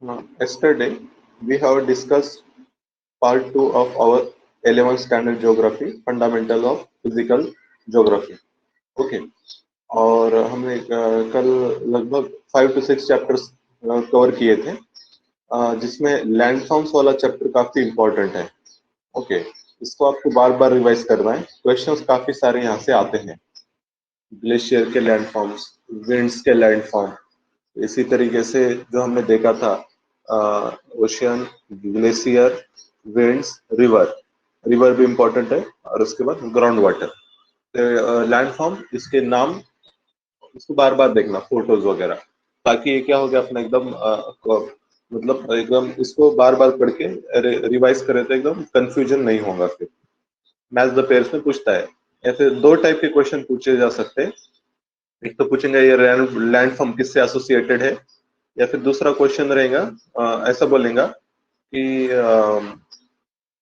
Yesterday, we have discussed part 2 of our 11th standard geography, fundamental of physical geography. Okay. और हमने कल लगभग 5 to 6 chapters cover किए थे, जिसमें लैंडफॉर्म्स वाला चैप्टर काफी इम्पोर्टेंट है. ओके, इसको आपको बार बार रिवाइज करना है. क्वेश्चंस काफी सारे यहाँ से आते हैं. ग्लेशियर के लैंडफॉर्म्स, विंड्स के लैंडफॉर्म, इसी तरीके से जो हमने देखा था, ocean, glacier, winds, river. River भी इम्पोर्टेंट है, और उसके बाद ग्राउंड वाटर. लैंडफॉर्म, इसके नाम, इसको बार बार देखना, फोटोज वगैरह, ताकि ये क्या हो गया अपना एकदम मतलब एकदम इसको बार बार पढ़ के रिवाइज करें तो एकदम कंफ्यूजन नहीं होगा. फिर मैच द पेयर्स में पूछता है, ऐसे दो टाइप के क्वेश्चन पूछे जा सकते हैं. एक तो पूछेंगे ये लैंडफॉर्म किससे एसोसिएटेड है, या फिर दूसरा क्वेश्चन रहेगा, ऐसा बोलेगा कि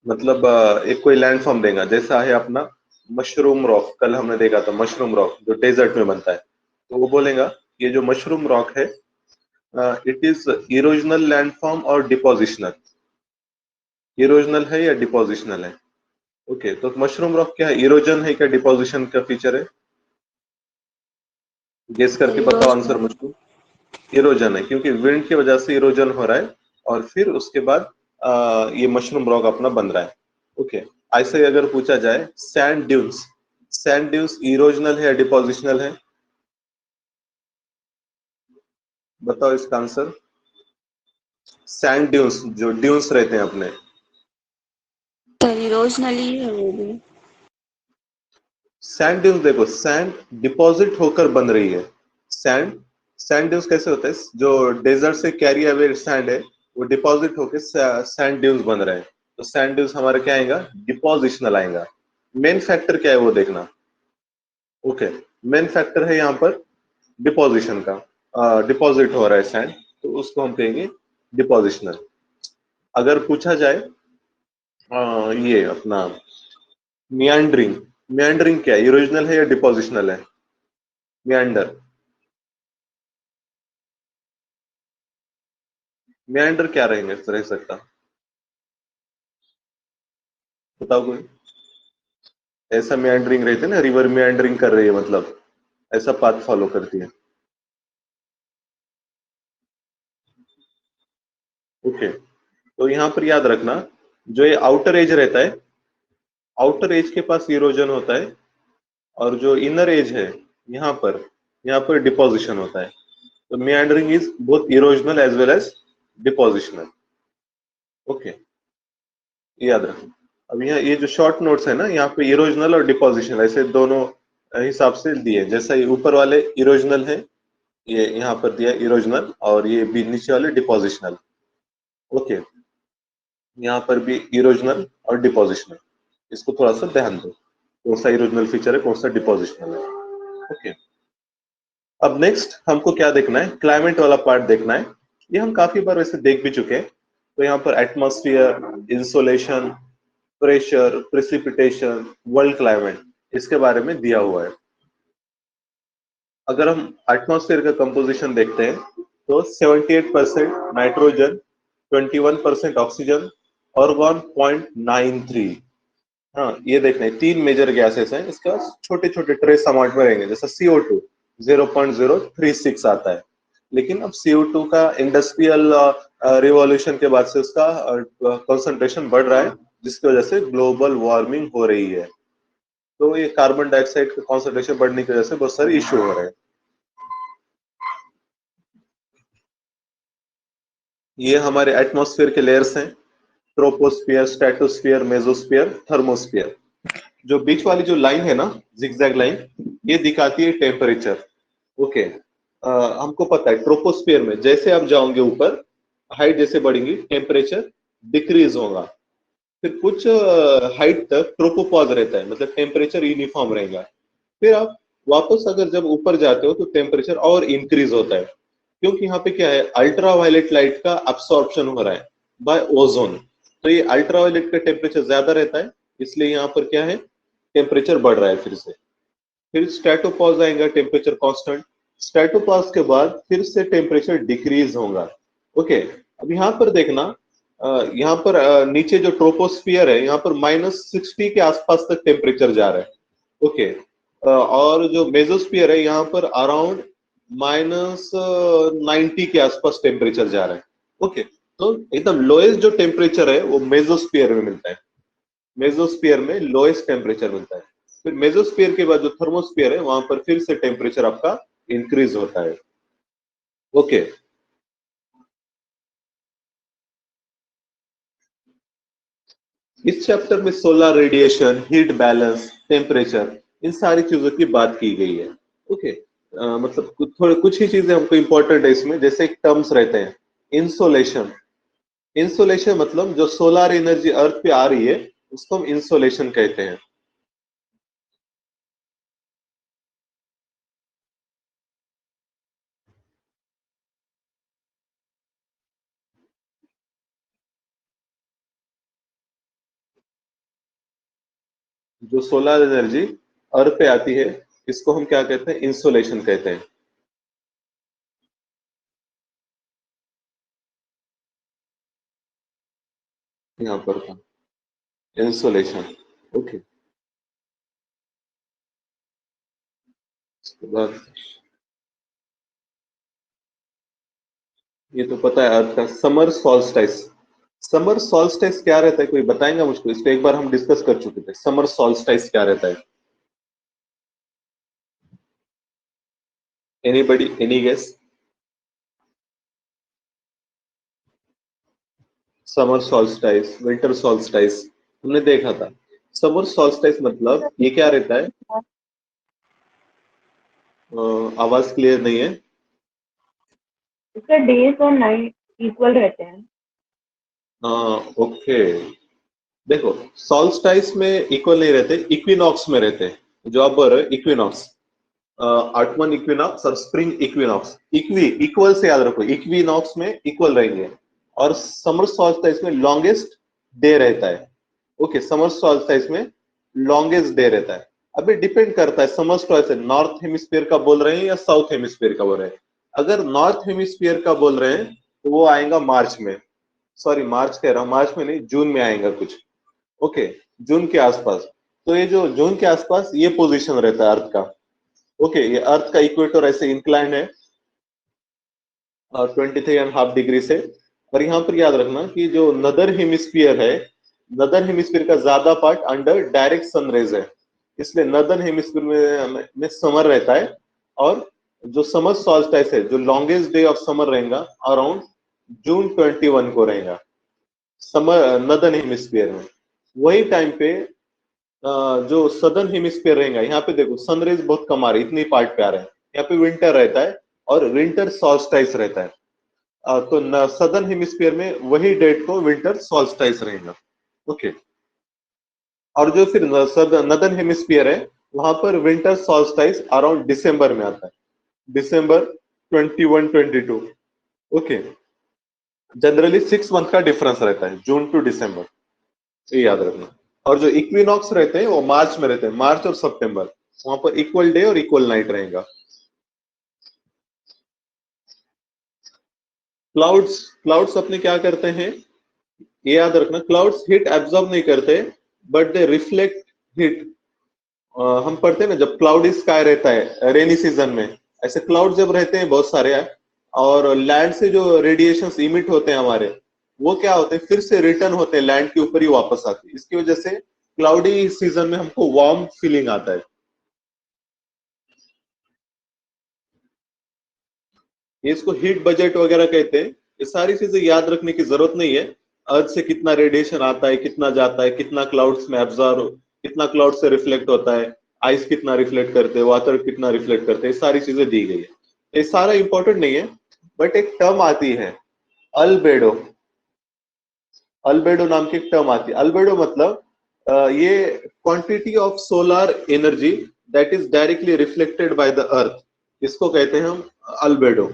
मतलब एक कोई लैंडफॉर्म देगा, जैसा है अपना मशरूम रॉक. कल हमने देखा था मशरूम रॉक जो डेजर्ट में बनता है. तो वो बोलेगा ये जो मशरूम रॉक है, इट इज इरोजनल लैंडफॉर्म और डिपोजिशनल. इरोजनल है या डिपोजिशनल है? ओके, तो मशरूम रॉक क्या है, इरोजन है क्या डिपोजिशन का फीचर है? गेस करके बताओ आंसर. इरोजन मशरूम इरोजन है, क्योंकि विंड की वजह से इरोजन हो रहा है, और फिर उसके बाद ये मशरूम रॉक अपना बन रहा है. ओके, ऐसे अगर पूछा जाए sand dunes, sand dunes erosional है या डिपोजिशनल है? बताओ इसका आंसर. सैंड ड्यून्स, जो ड्यून्स रहते हैं अपने, तो इरोजनली है वो भी. सैंड ड्यून्स देखो, सैंड डिपॉजिट होकर बन रही है. सैंड सैंड ड्यून्स कैसे होता है, जो डेजर्ट से कैरी अवे सैंड है, वो डिपॉजिट होकर सैंड ड्यून्स बन रहे हैं. तो सैंड ड्यून्स हमारा क्या आएगा, डिपॉजिशनल आएगा. मेन फैक्टर क्या है वो देखना. ओके, मेन फैक्टर है यहाँ पर डिपोजिशन का, डिपॉजिट हो रहा है सैंड, तो उसको हम कहेंगे डिपोजिशनल. अगर पूछा जाए ये अपना मियांडरिंग, मियांडरिंग क्या है, इरोजनल है या डिपोजिशनल है? मियांडर, मियांडर क्या रहेंगे, रह सकता, बताओ कोई. ऐसा मियांडरिंग रहती है ना, रिवर मियांडरिंग कर रही है, मतलब ऐसा पाथ फॉलो करती है. ओके, तो यहाँ पर याद रखना, जो ये आउटर एज रहता है, आउटर एज के पास इरोजन होता है, और जो इनर एज है यहाँ पर डिपोजिशन होता है. तो meandering is both erosional as well as depositional. Okay, याद रखना. अब यहाँ ये जो शॉर्ट नोट्स है ना, यहाँ पे इरोजनल और डिपोजिशनल ऐसे दोनों हिसाब से दिए. जैसा ये ऊपर वाले इरोजनल है, ये यहाँ पर दिया इरोजनल, और ये भी नीचे वाले डिपोजिशनल. ओके, यहाँ पर भी इरोजनल और डिपोजिशनल, इसको थोड़ा सा ध्यान दो, कौन सा इरोजनल फीचर है, कौन सा डिपोजिशनल है. ओके, अब नेक्स्ट हमको क्या देखना है, क्लाइमेट वाला पार्ट देखना है. ये हम काफी बार वैसे देख भी चुके हैं. तो यहाँ पर atmosphere, insolation, pressure, precipitation, world climate, इसके बारे में दिया हुआ है. अगर हम एटमॉस्फेयर का कंपोजिशन देखते हैं, तो 78% नाइट्रोजन, 21% ऑक्सीजन, ऑर्गन 0.93. हाँ, ये देखना है, तीन मेजर गैसेस हैं. इसका छोटे छोटे ट्रेस अमाउंट में रहेंगे, जैसा CO2 0.036 आता है. लेकिन अब CO2 का इंडस्ट्रियल रिवॉल्यूशन के बाद से उसका कंसंट्रेशन बढ़ रहा है, जिसकी वजह से ग्लोबल वार्मिंग हो रही है. तो ये कार्बन डाइऑक्साइड का कंसंट्रेशन बढ़ने की वजह से बहुत सारे इश्यू हो रहे हैं. ये हमारे एटमॉस्फेयर के लेयर्स हैं, ट्रोपोस्फियर, स्ट्रेटोस्फियर, मेसोस्फियर, थर्मोस्फियर. जो बीच वाली जो लाइन है ना, जिगजैग लाइन, ये दिखाती है टेम्परेचर. ओके, हमको पता है ट्रोपोस्फियर में जैसे आप जाओगे ऊपर, हाइट जैसे बढ़ेंगी, टेम्परेचर डिक्रीज होगा. फिर कुछ हाइट तक ट्रोपोपॉज रहता है, मतलब टेम्परेचर यूनिफॉर्म रहेगा. फिर आप वापस अगर जब ऊपर जाते हो तो टेम्परेचर और इंक्रीज होता है, क्योंकि यहाँ पे क्या है, अल्ट्रावायलेट लाइट का अब्सॉर्प्शन हो रहा है बाय ओजोन. तो ये अल्ट्रावायलेट का टेम्परेचर ज्यादा रहता है, इसलिए यहाँ पर क्या है, टेम्परेचर बढ़ रहा है. फिर स्ट्रेटोपॉज आएगा, टेम्परेचर कांस्टेंट. स्ट्रेटोपॉज के बाद फिर से टेम्परेचर डिक्रीज होगा. ओके, अब यहाँ पर देखना, यहाँ पर नीचे जो ट्रोपोस्फियर है यहाँ पर -60 के आसपास तक टेम्परेचर जा रहा है। ओके, और जो मेसोस्फियर है यहाँ पर अराउंड -90 के आसपास टेम्परेचर जा रहा है। ओके, तो एकदम लोएस्ट जो टेम्परेचर है वो मेसोस्फियर में मिलता है। मेसोस्फियर में लोएस्ट टेम्परेचर मिलता है। फिर मेसोस्फियर के बाद जो थर्मोस्फियर है वहां पर फिर से टेम्परेचर आपका इंक्रीज होता है। ओके, इस चैप्टर में solar radiation, heat balance, temperature, इन सारी चीजों की बात की गई है। ओके, मतलब थोड़े कुछ ही चीजें हमको इंपॉर्टेंट है इसमें, जैसे एक टर्म्स रहते हैं, इंसोलेशन। इंसोलेशन मतलब जो सोलर एनर्जी अर्थ पे आ रही है उसको हम इंसोलेशन कहते हैं। जो सोलर एनर्जी अर्थ पे आती है इसको हम क्या कहते हैं, इंसोलेशन कहते हैं। यहाँ पर था इंसोलेशन। ओके, उसके बाद ये तो पता है अर्थ का समर सॉल्स्टाइस। समर सॉल्स्टाइस क्या रहता है, कोई बताएंगा मुझको? इसको एक बार हम डिस्कस कर चुके थे, समर सॉल्स्टाइस क्या रहता है? Anybody, any guess? Summer solstice, winter solstice हमने देखा था। समर सॉल्स्टाइस मतलब ये क्या रहता है? आवाज क्लियर नहीं है। इसका डेज और नाइट इक्वल रहते हैं। ओके, देखो सॉल्स्टाइस में इक्वल नहीं रहते, इक्विनॉक्स में रहते हैं। जो अब इक्विनॉक्स, ऑटमन इक्विनॉक्स और स्प्रिंग इक्विनॉक्स, इक्वल से याद रखो, इक्विनॉक्स में इक्वल रहेंगे। और समर सॉल्स्टाइस में लॉन्गेस्ट डे रहता है। ओके, समर सॉल्स्टाइस में लॉन्गेस्ट डे रहता है। अभी डिपेंड करता है समर सॉल्स्टाइस नॉर्थ हेमिस्फीयर का बोल रहे हैं या साउथ हेमिस्फीयर का बोल रहे हैं। अगर नॉर्थ हेमिस्फीयर का बोल रहे हैं तो वो आएगा मार्च में, सॉरी मार्च कह रहा हूँ, मार्च में नहीं, जून में आएगा कुछ। ओके, जून के आसपास। तो ये जो जून के आसपास ये पोजीशन रहता है अर्थ का। ओके, ये अर्थ का इक्वेटर ऐसे इंक्लाइन है 23.5 डिग्री से। और यहाँ पर याद रखना कि जो नदर हेमिस्फीयर है, नदर हेमिस्फीयर का ज्यादा part under direct sun rays है, इसलिए नदर हेमिस्फीयर में समर रहता है। और जो समर सॉल्स्टाइस है, जो लॉन्गेस्ट डे ऑफ समर रहेगा अराउंड जून 21 को रहेगा, समर नदर्न हेमिस्फीयर में। वही टाइम पे जो सदर्न हेमिस्फीयर रहेगा, यहाँ पे देखो सनरेज बहुत कम आ रही, इतनी पार्ट पे आ रहा है, यहाँ पे विंटर रहता है और विंटर सॉल्स्टाइस रहता है। तो सदर्न हेमिस्फीयर में वही डेट को विंटर सॉल्स्टाइस रहेगा। ओके, और जो फिर नदर्न हेमिस्फीयर है वहां पर विंटर सॉल्स्टाइस अराउंड दिसंबर में आता है, दिसंबर 21-22। ओके, जनरली 6 मंथ का डिफरेंस रहता है, जून टू दिसंबर, ये याद रखना। और जो इक्विनॉक्स रहते हैं वो मार्च में रहते हैं, मार्च और सितंबर, वहां पर इक्वल डे और इक्वल नाइट रहेगा। क्लाउड्स, क्लाउड्स अपने क्या करते हैं ये याद रखना, क्लाउड्स हीट एब्जॉर्ब नहीं करते बट दे रिफ्लेक्ट हीट। हम पढ़ते हैं ना जब क्लाउडी स्काई रहता है रेनी सीजन में, ऐसे क्लाउड जब रहते हैं बहुत सारे, और लैंड से जो रेडिएशंस इमिट होते हैं हमारे, वो क्या होते हैं फिर से रिटर्न होते हैं लैंड के ऊपर ही वापस आते हैं। इसकी वजह से क्लाउडी सीजन में हमको वार्म फीलिंग आता है। ये इसको हीट बजट वगैरह कहते हैं। ये सारी चीजें याद रखने की जरूरत नहीं है। अर्थ से कितना रेडिएशन आता है, कितना जाता है, कितना क्लाउड्स में एब्जॉर्ब, कितना क्लाउड से रिफ्लेक्ट होता है, आइस कितना रिफ्लेक्ट करते हैं, वाटर कितना रिफ्लेक्ट करते हैं, ये सारी चीजें दी गई है। ये सारा इंपॉर्टेंट नहीं है, बट एक टर्म आती है अल्बेडो। अल्बेडो नाम की एक टर्म आती है। अल्बेडो मतलब ये quantity of solar energy that is directly reflected by the earth, इसको कहते हैं हम अल्बेडो।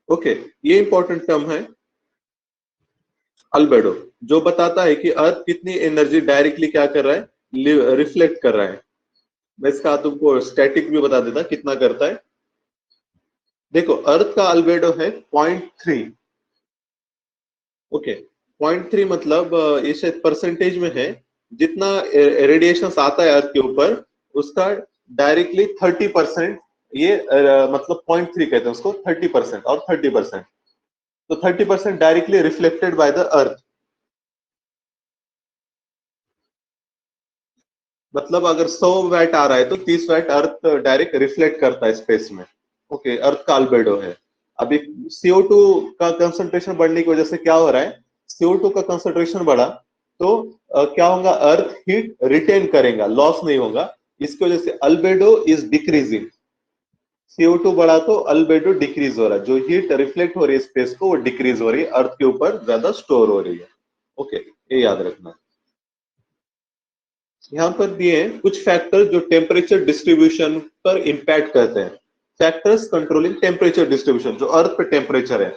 ओके, ये इंपॉर्टेंट टर्म है अल्बेडो, जो बताता है कि अर्थ कितनी एनर्जी डायरेक्टली क्या कर रहा है, रिफ्लेक्ट कर रहा है। मैं इसका तुमको स्टैटिक भी बता देता कितना करता है। देखो अर्थ का अल्बेडो है 0.3, ओके, 0.3 मतलब इसे परसेंटेज में है, जितना रेडिएशन आता है अर्थ के ऊपर उसका डायरेक्टली 30%, ये मतलब 0.3 कहते हैं उसको, 30% और 30%, तो 30% directly reflected by the earth. मतलब अगर 100 वैट आ रहा है तो 30 वैट अर्थ डायरेक्ट रिफ्लेक्ट करता है स्पेस में। ओके, अर्थ का अल्बेडो है। अभी CO2 का कंसंट्रेशन बढ़ने की वजह से क्या हो रहा है, CO2 का कंसंट्रेशन बढ़ा तो क्या होगा, अर्थ हीट रिटेन करेगा, लॉस नहीं होगा। इसकी वजह से अल्बेडो इज डिक्रीजिंग। CO2 बढ़ा तो अल्बेडो डिक्रीज हो रहा है, जो हीट रिफ्लेक्ट हो रही है स्पेस को वो डिक्रीज हो रही है, अर्थ के ऊपर ज्यादा स्टोर हो रही है। ओके, ये याद रखना। यहाँ पर दिए हैं कुछ फैक्टर जो टेम्परेचर डिस्ट्रीब्यूशन पर इंपैक्ट करते हैं। फैक्टर्स कंट्रोलिंग टेम्परेचर डिस्ट्रीब्यूशन, जो अर्थ पे टेम्परेचर है,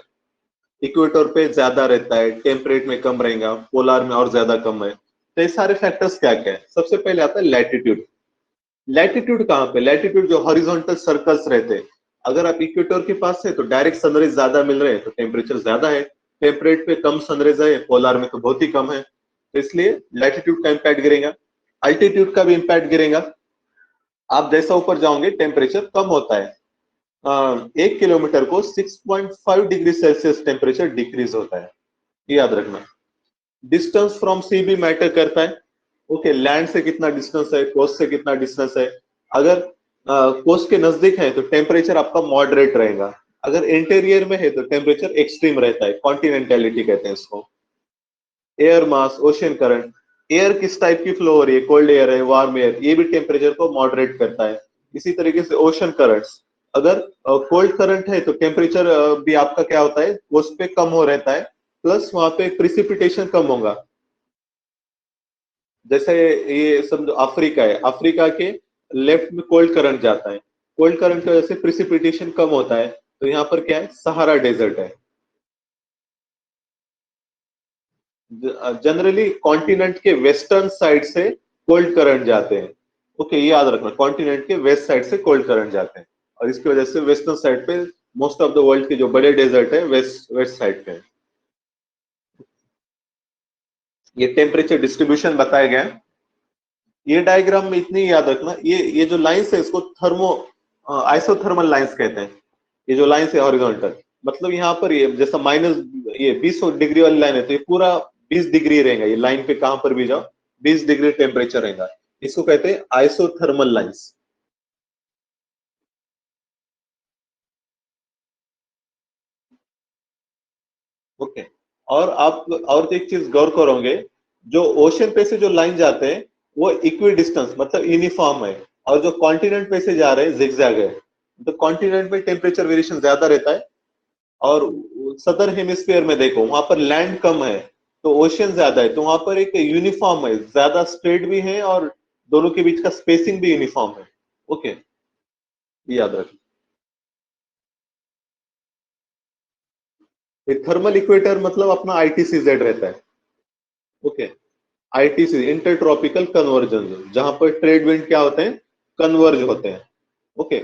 इक्वेटर पे ज्यादा रहता है, टेम्परेट में कम रहेगा, पोलार में और ज्यादा कम है। तो ये सारे फैक्टर्स क्या क्या है? सबसे पहले आता है लैटिट्यूड। लैटिट्यूड कहाँ पे? लैटिट्यूड जो हॉरिजॉन्टल सर्कल्स रहते हैं, अगर आप इक्वेटर के पास है तो डायरेक्ट सनराइज ज्यादा मिल रहे हैं तो टेम्परेचर ज्यादा है, टेम्परेट पे कम सनराइज है, पोलार में तो बहुत ही कम है, तो इसलिए लैटिट्यूड का इंपैक्ट गिरेगा। अल्टीट्यूड का भी इंपैक्ट गिरेगा। आप जैसा ऊपर जाओगे टेम्परेचर कम होता है, 1 किलोमीटर को 6.5 डिग्री सेल्सियस टेम्परेचर डिक्रीज होता है, ये याद रखना। डिस्टेंस फ्रॉम सी भी मैटर करता है। ओके, लैंड से कितना डिस्टेंस है, कोस्ट से कितना डिस्टेंस है। अगर कोस्ट के नजदीक है तो टेम्परेचर आपका मॉडरेट रहेगा, अगर इंटीरियर में है तो टेम्परेचर एक्सट्रीम रहता है, कॉन्टिनेंटलिटी कहते हैं इसको। Air mass, ocean current, air किस टाइप की फ्लो हो रही है, कोल्ड एयर है, वार्म एयर, ये भी टेम्परेचर को मॉडरेट करता है। इसी तरीके से ओशन करंट्स, अगर कोल्ड करंट है तो टेम्परेचर भी आपका क्या होता है, कोस्ट पे कम हो रहता है, प्लस वहां पे प्रिसिपिटेशन कम होगा। जैसे ये समझो अफ्रीका है, अफ्रीका के लेफ्ट में कोल्ड करंट जाता है, कोल्ड करंट की वजह से प्रिसिपिटेशन कम होता है, तो यहाँ पर क्या है, सहारा डेजर्ट है। जनरली कॉन्टिनेंट के वेस्टर्न साइड से कोल्ड करंट जाते हैं। ओके, ये याद रखना, कॉन्टिनेंट के वेस्ट साइड से कोल्ड करंट जाते हैं, और इसकी वजह से वेस्टर्न साइड पे मोस्ट ऑफ द वर्ल्ड के जो बड़े डेजर्ट है वेस्ट वेस्ट साइड पे है। ये टेम्परेचर डिस्ट्रीब्यूशन बताया गया है। ये डायग्राम में इतनी याद रखना, ये जो लाइंस है इसको थर्मो आइसोथर्मल लाइंस कहते हैं। ये जो लाइंस है हॉरिजॉन्टल, मतलब यहाँ पर ये जैसा माइनस ये 20 डिग्री वाली लाइन है तो ये पूरा 20 डिग्री रहेगा, ये लाइन पे कहां पर भी जाओ 20 डिग्री टेम्परेचर रहेगा, इसको कहते हैं आइसोथर्मल लाइंस। ओके, और आप और एक चीज गौर करोगे, जो ओशन पे से जो लाइन जाते हैं वो इक्वी डिस्टेंस मतलब यूनिफॉर्म है, और जो कॉन्टिनेंट पे से जा रहे हैं जिगजैग है। तो कॉन्टिनेंट में टेम्परेचर वेरिएशन ज्यादा रहता है, और सदर हेमिस्फीयर में देखो वहां पर लैंड कम है तो ओशियन ज्यादा है, तो वहां पर एक यूनिफॉर्म है, ज्यादा स्ट्रेट भी है और दोनों के बीच का स्पेसिंग भी यूनिफॉर्म है। ओके, ये याद रखें। थर्मल इक्वेटर मतलब अपना ITCZ रहता है। Okay, ITC inter tropical convergence, जहां पर ट्रेड विंड क्या होते हैं, कन्वर्ज होते हैं। ओके,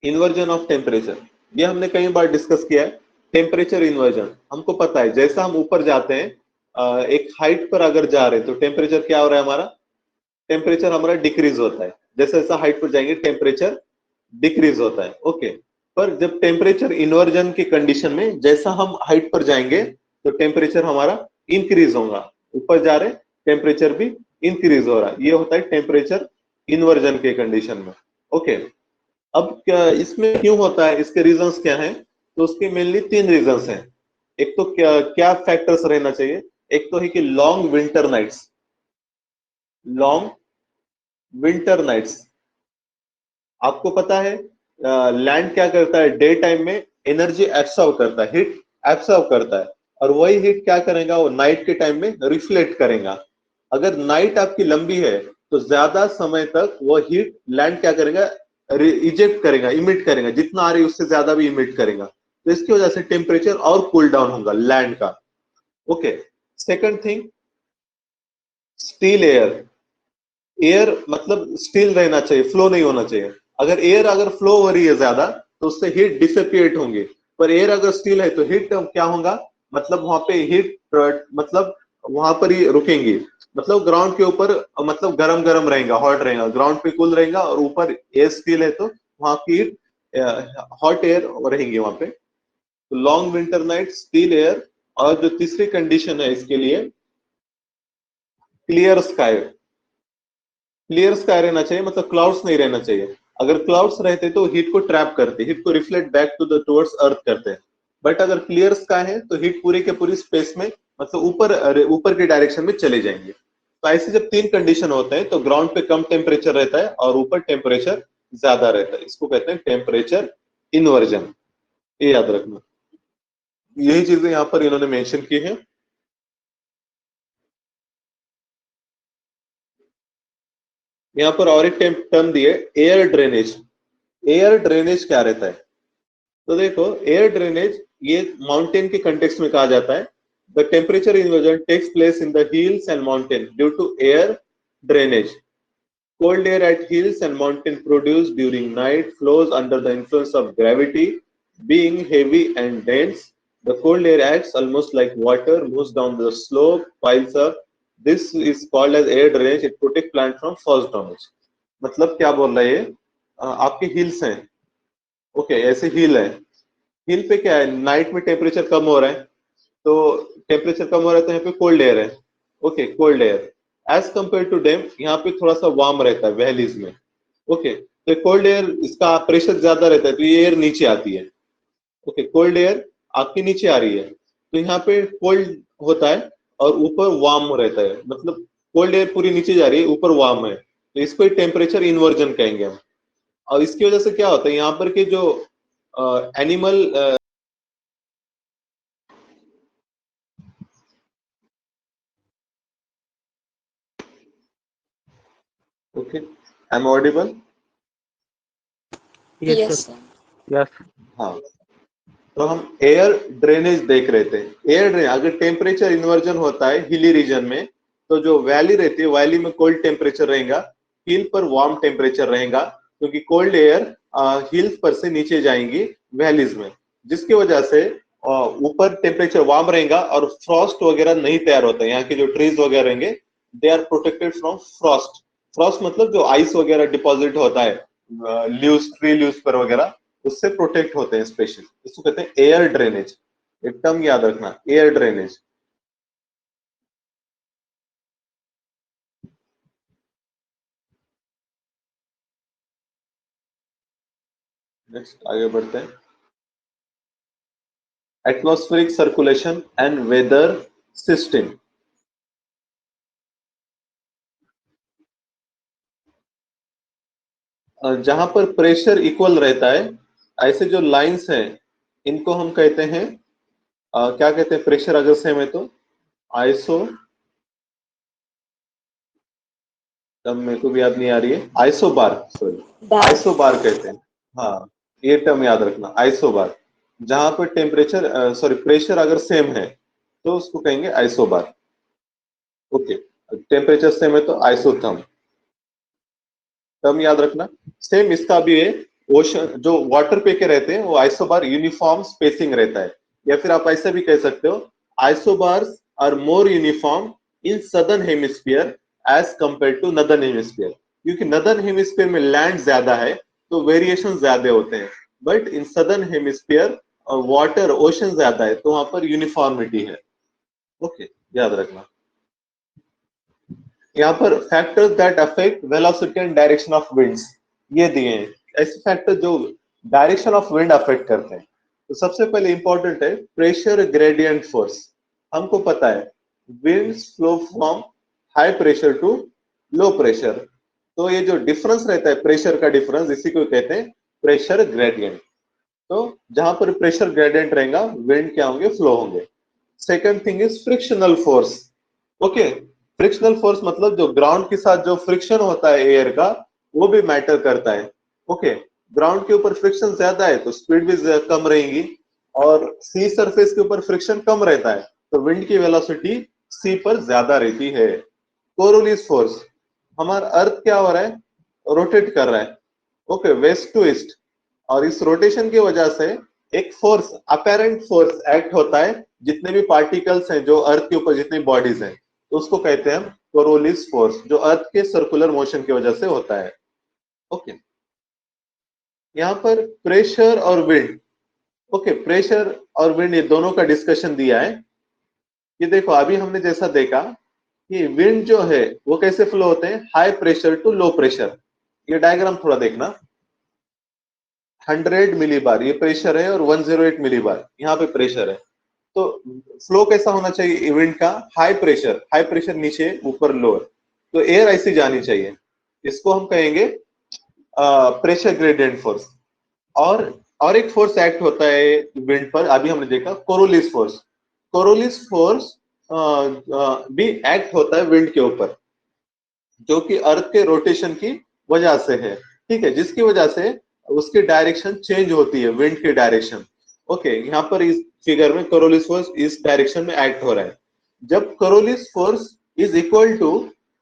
इन्वर्जन ऑफ टेम्परेचर, ये हमने कई बार डिस्कस किया है। टेम्परेचर इन्वर्जन हमको पता है, जैसा हम ऊपर जाते हैं एक हाइट पर अगर जा रहे हैं तो टेम्परेचर क्या हो रहा है हमारा, टेम्परेचर हमारा डिक्रीज होता है, जैसे जैसा हाइट पर जाएंगे टेम्परेचर डिक्रीज होता है। ओके, पर जब टेम्परेचर इन्वर्जन की कंडीशन में जैसा हम हाइट पर जाएंगे तो टेम्परेचर हमारा इंक्रीज होगा, ऊपर जा रहे टेम्परेचर भी इंक्रीज हो रहा है, ये होता है टेम्परेचर इन्वर्जन के कंडीशन में। ओके, अब क्या इसमें क्यों होता है, इसके रीजंस क्या हैं? तो उसके मेनली 3 रीजंस हैं। एक तो क्या क्या फैक्टर्स रहना चाहिए, एक तो है कि long winter nights, long winter nights. आपको पता है लैंड क्या करता है, डे टाइम में एनर्जी एब्सॉर्ब करता है, हीट एब्सॉर्ब करता है, और वही हीट क्या करेगा, वो नाइट के टाइम में रिफ्लेक्ट करेगा। अगर नाइट आपकी लंबी है तो ज्यादा समय तक वो हीट लैंड क्या करेगा, इजेक्ट करेगा, इमिट करेगा, जितना आ रही है उससे ज्यादा भी इमिट करेगा, तो इसकी वजह से टेम्परेचर और कूल डाउन होगा लैंड का। Okay, second thing, steel air, air मतलब स्टील रहना चाहिए, फ्लो नहीं होना चाहिए। अगर एयर अगर फ्लो हो रही है ज्यादा तो उससे हीट डिसिपिएट होंगे, पर एयर अगर स्टील है तो हीट क्या होगा, मतलब वहां पे हीट मतलब वहां पर ही रुकेंगी, मतलब ग्राउंड के ऊपर मतलब गरम गरम रहेगा, हॉट रहेगा, ग्राउंड पे कूल रहेगा और ऊपर एयर स्टील है तो वहां की हॉट एयर रहेंगी वहां पे। तो long winter night, steel air. और जो तीसरी कंडीशन है इसके लिए, क्लियर स्काई। क्लियर स्काई रहना चाहिए, मतलब क्लाउड्स नहीं रहना चाहिए। अगर क्लाउड्स रहते तो हीट को ट्रैप करते, हीट को reflect back to the towards earth करते हैं। बट अगर क्लियर स्काई है तो हीट पूरी के पूरी स्पेस में, मतलब ऊपर के डायरेक्शन में चले जाएंगे। तो ऐसे जब तीन कंडीशन होते हैं तो ग्राउंड पे कम टेम्परेचर रहता है और ऊपर टेम्परेचर ज्यादा रहता है, इसको कहते हैं टेम्परेचर इन्वर्जन। ये याद रखना, यही चीजें यहाँ पर इन्होंने मेंशन की है। यहाँ पर और एक टर्म दिए, एयर ड्रेनेज। एयर ड्रेनेज क्या रहता है, तो देखो एयर ड्रेनेज ये माउंटेन के कंटेक्स्ट में कहा जाता है। The temperature inversion takes place in the hills and mountain due to air drainage. Cold air at hills and mountain produced during night flows under the influence of gravity. Being heavy and dense, the cold air acts almost like water, moves down the slope, piles up. This is called as air drainage. It protects plant from frost damage. मतलब क्या बोल रहा है ये, आपके hills हैं, okay ऐसे हिल है, हिल पे क्या है, नाइट में टेम्परेचर कम हो रहा है, तो टेम्परेचर कम हो रहा है तो यहाँ पे कोल्ड एयर है, okay cold air as compare to them, यहाँ पे थोड़ा सा वार्म रहता है वैलीज में, ओके तो कोल्ड एयर इसका प्रेशर ज्यादा रहता है तो ये एयर नीचे आती है, ओके कोल्ड एयर आपके नीचे आ रही है तो यहाँ पे कोल्ड होता है और ऊपर वार्म रहता है, मतलब कोल्ड एयर पूरी नीचे जा रही है, ऊपर वार्म है, तो इसको टेम्परेचर इन्वर्जन कहेंगे हम। और इसकी वजह से क्या होता है, यहाँ पर के जो animal okay, I am audible? Yes, Yes, sir. sir. Yes. हाँ, तो हम एयर ड्रेनेज देख रहे थे। एयर ड्रेन अगर टेम्परेचर इन्वर्जन होता है हिली रीजन में, तो जो वैली रहती है वैली में कोल्ड टेम्परेचर रहेगा, हिल पर वार्म टेम्परेचर रहेगा, क्योंकि कोल्ड एयर हिल्स पर से नीचे जाएंगी वैलीज में, जिसकी वजह से ऊपर टेम्परेचर वार्म रहेगा और फ्रॉस्ट वगैरह नहीं तैयार होता है। यहाँ के जो ट्रीज वगैरह रहेंगे they are protected from frost. Frost मतलब जो आइस वगैरह डिपॉजिट होता है लीव्स, ट्री लीव्स पर वगैरह, उससे प्रोटेक्ट होते हैं स्पेशल, इसको कहते हैं एयर ड्रेनेज। एक टर्म याद रखना, एयर ड्रेनेज। नेक्स्ट आगे बढ़ते हैं, atmospheric circulation and weather system. जहां पर प्रेशर इक्वल रहता है, ऐसे जो लाइंस हैं इनको हम कहते हैं क्या कहते हैं, प्रेशर अगर सेम है तो आइसो, तब मेरे को भी याद नहीं आ रही है, आइसो बार, सॉरी Bar. आइसो बार कहते हैं। हाँ, ये टर्म याद रखना, आइसो बार। जहां पर टेम्परेचर सॉरी प्रेशर अगर सेम है तो उसको कहेंगे आइसो बार, ओके। टेम्परेचर सेम है तो आइसोथर्म, टर्म याद रखना। सेम इसका भी है, ओशन जो वाटर पे के रहते हैं वो आइसोबार यूनिफॉर्म स्पेसिंग रहता है, या फिर आप ऐसे भी कह सकते हो isobars are more uniform in southern hemisphere as compare to northern hemisphere, क्योंकि नदर्न हेमिस्फीयर में लैंड ज्यादा है तो वेरिएशन ज्यादा होते हैं, but in southern hemisphere water ocean ज्यादा है तो वहां पर यूनिफॉर्मिटी है, ओके याद रखना। यहाँ पर factors that affect velocity and direction of winds ये दिए हैं, ऐसे फैक्टर जो डायरेक्शन ऑफ विंड अफेक्ट करते हैं। तो सबसे पहले इंपॉर्टेंट है प्रेशर ग्रेडियंट फोर्स। हमको पता है winds flow from high pressure to low pressure, तो ये जो डिफरेंस रहता है प्रेशर का डिफरेंस, इसी को कहते हैं प्रेशर ग्रेडियंट। तो जहां पर प्रेशर ग्रेडियंट रहेगा विंड क्या होंगे, फ्लो होंगे। Second thing is frictional force, okay. Frictional force मतलब जो ग्राउंड के साथ जो फ्रिक्शन होता है एयर का वो भी मैटर करता है, ओके। ग्राउंड के ऊपर फ्रिक्शन ज्यादा है तो स्पीड भी कम रहेगी, और सी सरफेस के ऊपर फ्रिक्शन कम रहता है तो विंड की वेलोसिटी सी पर ज्यादा रहती है, कोरोलिस फोर्स, हमारा अर्थ क्या हो रहा है, रोटेट कर रहा है, ओके, वेस्ट टू ईस्ट, और इस रोटेशन की वजह से एक फोर्स, अपेरेंट फोर्स एक्ट होता है जितने भी पार्टिकल्स हैं जो अर्थ के ऊपर, जितनी बॉडीज हैं, तो उसको कहते हैं हम कोरोलिस फोर्स, जो अर्थ के सर्कुलर मोशन की वजह से होता है। ओके, यहाँ पर प्रेशर और विंड, ओके, प्रेशर और विंड ये दोनों का डिस्कशन दिया है। ये देखो अभी हमने जैसा देखा कि विंड जो है वो कैसे फ्लो होते हैं, high pressure to low pressure. ये डायग्राम थोड़ा देखना, 100 मिलीबार ये प्रेशर है और 108 मिलीबार यहाँ पे प्रेशर है। तो फ्लो कैसा होना चाहिए विंड का, हाई प्रेशर नीचे, ऊपर लोअर, तो एयर ऐसी जानी चाहिए, इसको हम कहेंगे प्रेशर ग्रेडियंट फोर्स। और एक फोर्स एक्ट होता है विंड पर, अभी हमने देखा कोरोलिस फोर्स। कोरोलिस फोर्स भी एक्ट होता है विंड के ऊपर, जो कि अर्थ के रोटेशन की वजह से है, ठीक है, जिसकी वजह से उसकी डायरेक्शन चेंज होती है, विंड की डायरेक्शन। ओके, यहाँ पर इस फिगर में कोरोलिस फोर्स इस डायरेक्शन में एक्ट हो रहा है। जब Coriolis force is equal to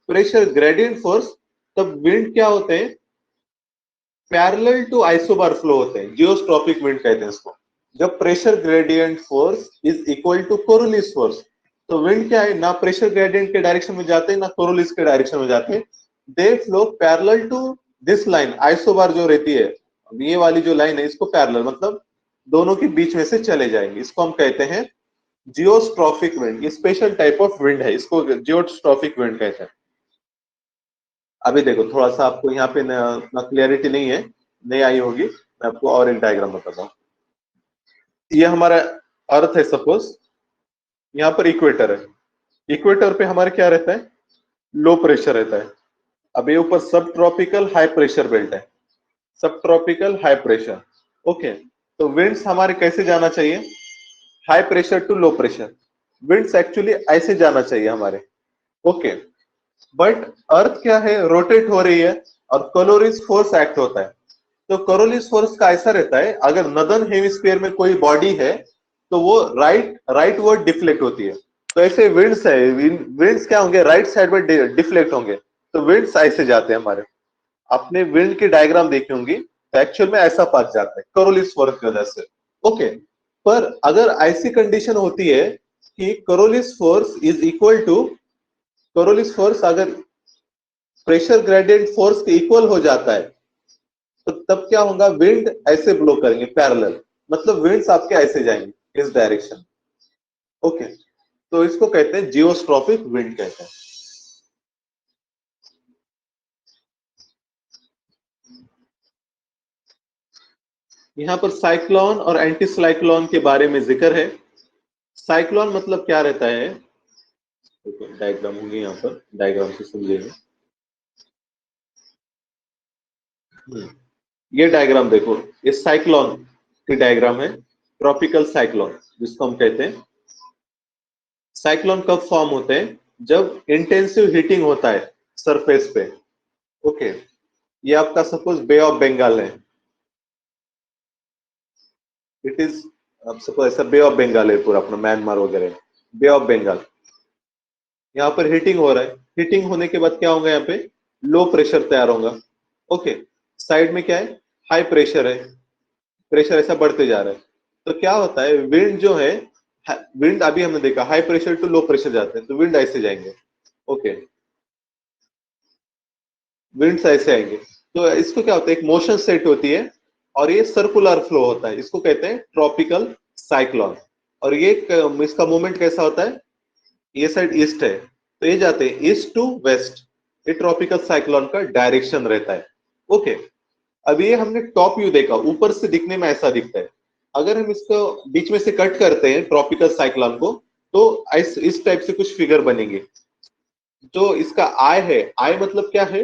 pressure gradient force, तब विंड क्या होते हैं, पैरेलल टू आइसोबार फ्लो होते हैं, जियोस्ट्रॉपिक विंड कहते हैं इसको। जब pressure gradient force is equal to Coriolis force, तो विंड क्या है, ना प्रेशर ग्रेडियंट के डायरेक्शन में जाते हैं ना कोरोलिस के डायरेक्शन में जाते हैं, they flow parallel to this line, isobar जो रहती है, ये वाली जो लाइन है, इसको पैरेलल मतलब दोनों के बीच में से चले जाएंगे, इसको हम कहते हैं जियोस्ट्रॉपिक विंड। ये स्पेशल टाइप ऑफ विंड है, इसको जियोस्ट्रॉपिक विंड कहते हैं। अभी देखो थोड़ा सा आपको यहाँ पे ना क्लियरिटी नहीं है, नहीं आई होगी, मैं आपको और एक डायग्राम बताता हूँ। ये हमारा अर्थ है, सपोज यहाँ पर इक्वेटर है, इक्वेटर पे हमारे क्या रहता है, लो प्रेशर रहता है। अब ये ऊपर सब ट्रॉपिकल हाई प्रेशर बेल्ट है, subtropical high pressure. Okay, तो विंड्स हमारे कैसे जाना चाहिए, high pressure to low pressure, winds actually ऐसे जाना चाहिए हमारे। ओके, बट अर्थ क्या है, रोटेट हो रही है और कोरोलिस फोर्स एक्ट होता है। तो कोरोलिस फोर्स का ऐसा रहता है, अगर नदर्न हेमिस्फीयर में कोई बॉडी है तो वो राइट वर्ड डिफ्लेक्ट होती है। तो ऐसे विंड्स है, विंड्स क्या होंगे, राइट साइड में डिफ्लेक्ट होंगे, तो विंड्स ऐसे जाते हैं हमारे। आपने विंड की डायग्राम देखी होंगी, तो एक्चुअल में ऐसा पाथ जाता है कोरोलिस फोर्स की वजह से। ओके, पर अगर ऐसी कंडीशन होती है कि Coriolis force is equal to, Coriolis force अगर प्रेशर ग्रेडियंट फोर्स के इक्वल हो जाता है, तो तब क्या होगा, विंड ऐसे ब्लो करेंगे पैरेलल, मतलब विंड्स आपके ऐसे जाएंगे इस डायरेक्शन। ओके, तो इसको कहते हैं जियोस्ट्रॉपिक विंड कहते हैं। यहाँ पर साइक्लोन और एंटी साइक्लोन के बारे में जिक्र है। साइक्लोन मतलब क्या रहता है, डायग्राम होंगे यहाँ पर, डायग्राम से समझिएगा। ये डायग्राम देखो, ये साइक्लोन की डायग्राम है, ट्रॉपिकल साइक्लोन जिसको हम कहते हैं। साइक्लोन कब फॉर्म होते हैं, जब इंटेंसिव हीटिंग होता है सरफेस पे। ओके, ये आपका सपोज बे ऑफ बंगाल है, इट इज, अब सपोज ऐसा बे ऑफ बंगाल है पूरा अपना म्यांमार वगैरह, बे ऑफ बंगाल, यहाँ पर हीटिंग हो रहा है, हीटिंग होने के बाद क्या होगा, यहाँ पे लो प्रेशर तैयार होगा। ओके, साइड में क्या है, हाई प्रेशर है, प्रेशर ऐसा बढ़ते जा रहा है। तो क्या होता है, विंड जो है, विंड अभी हमने देखा high pressure to low pressure जाते हैं, तो विंड ऐसे जाएंगे। ओके, विंड्स ऐसे आएंगे, तो इसको क्या होता है, एक मोशन सेट होती है और ये सर्कुलर फ्लो होता है, इसको कहते हैं ट्रॉपिकल साइक्लोन। और ये इसका मूवमेंट कैसा होता है, ये साइड ईस्ट है, तो ये जाते हैं ईस्ट टू वेस्ट, ये ट्रॉपिकल साइक्लोन का डायरेक्शन रहता है। ओके, अब ये हमने टॉप व्यू देखा, ऊपर से दिखने में ऐसा दिखता है। अगर हम इसको बीच में से कट करते हैं ट्रॉपिकल साइक्लोन को, तो इस टाइप से कुछ फिगर बनेंगे। जो इसका आई है, आई मतलब क्या है,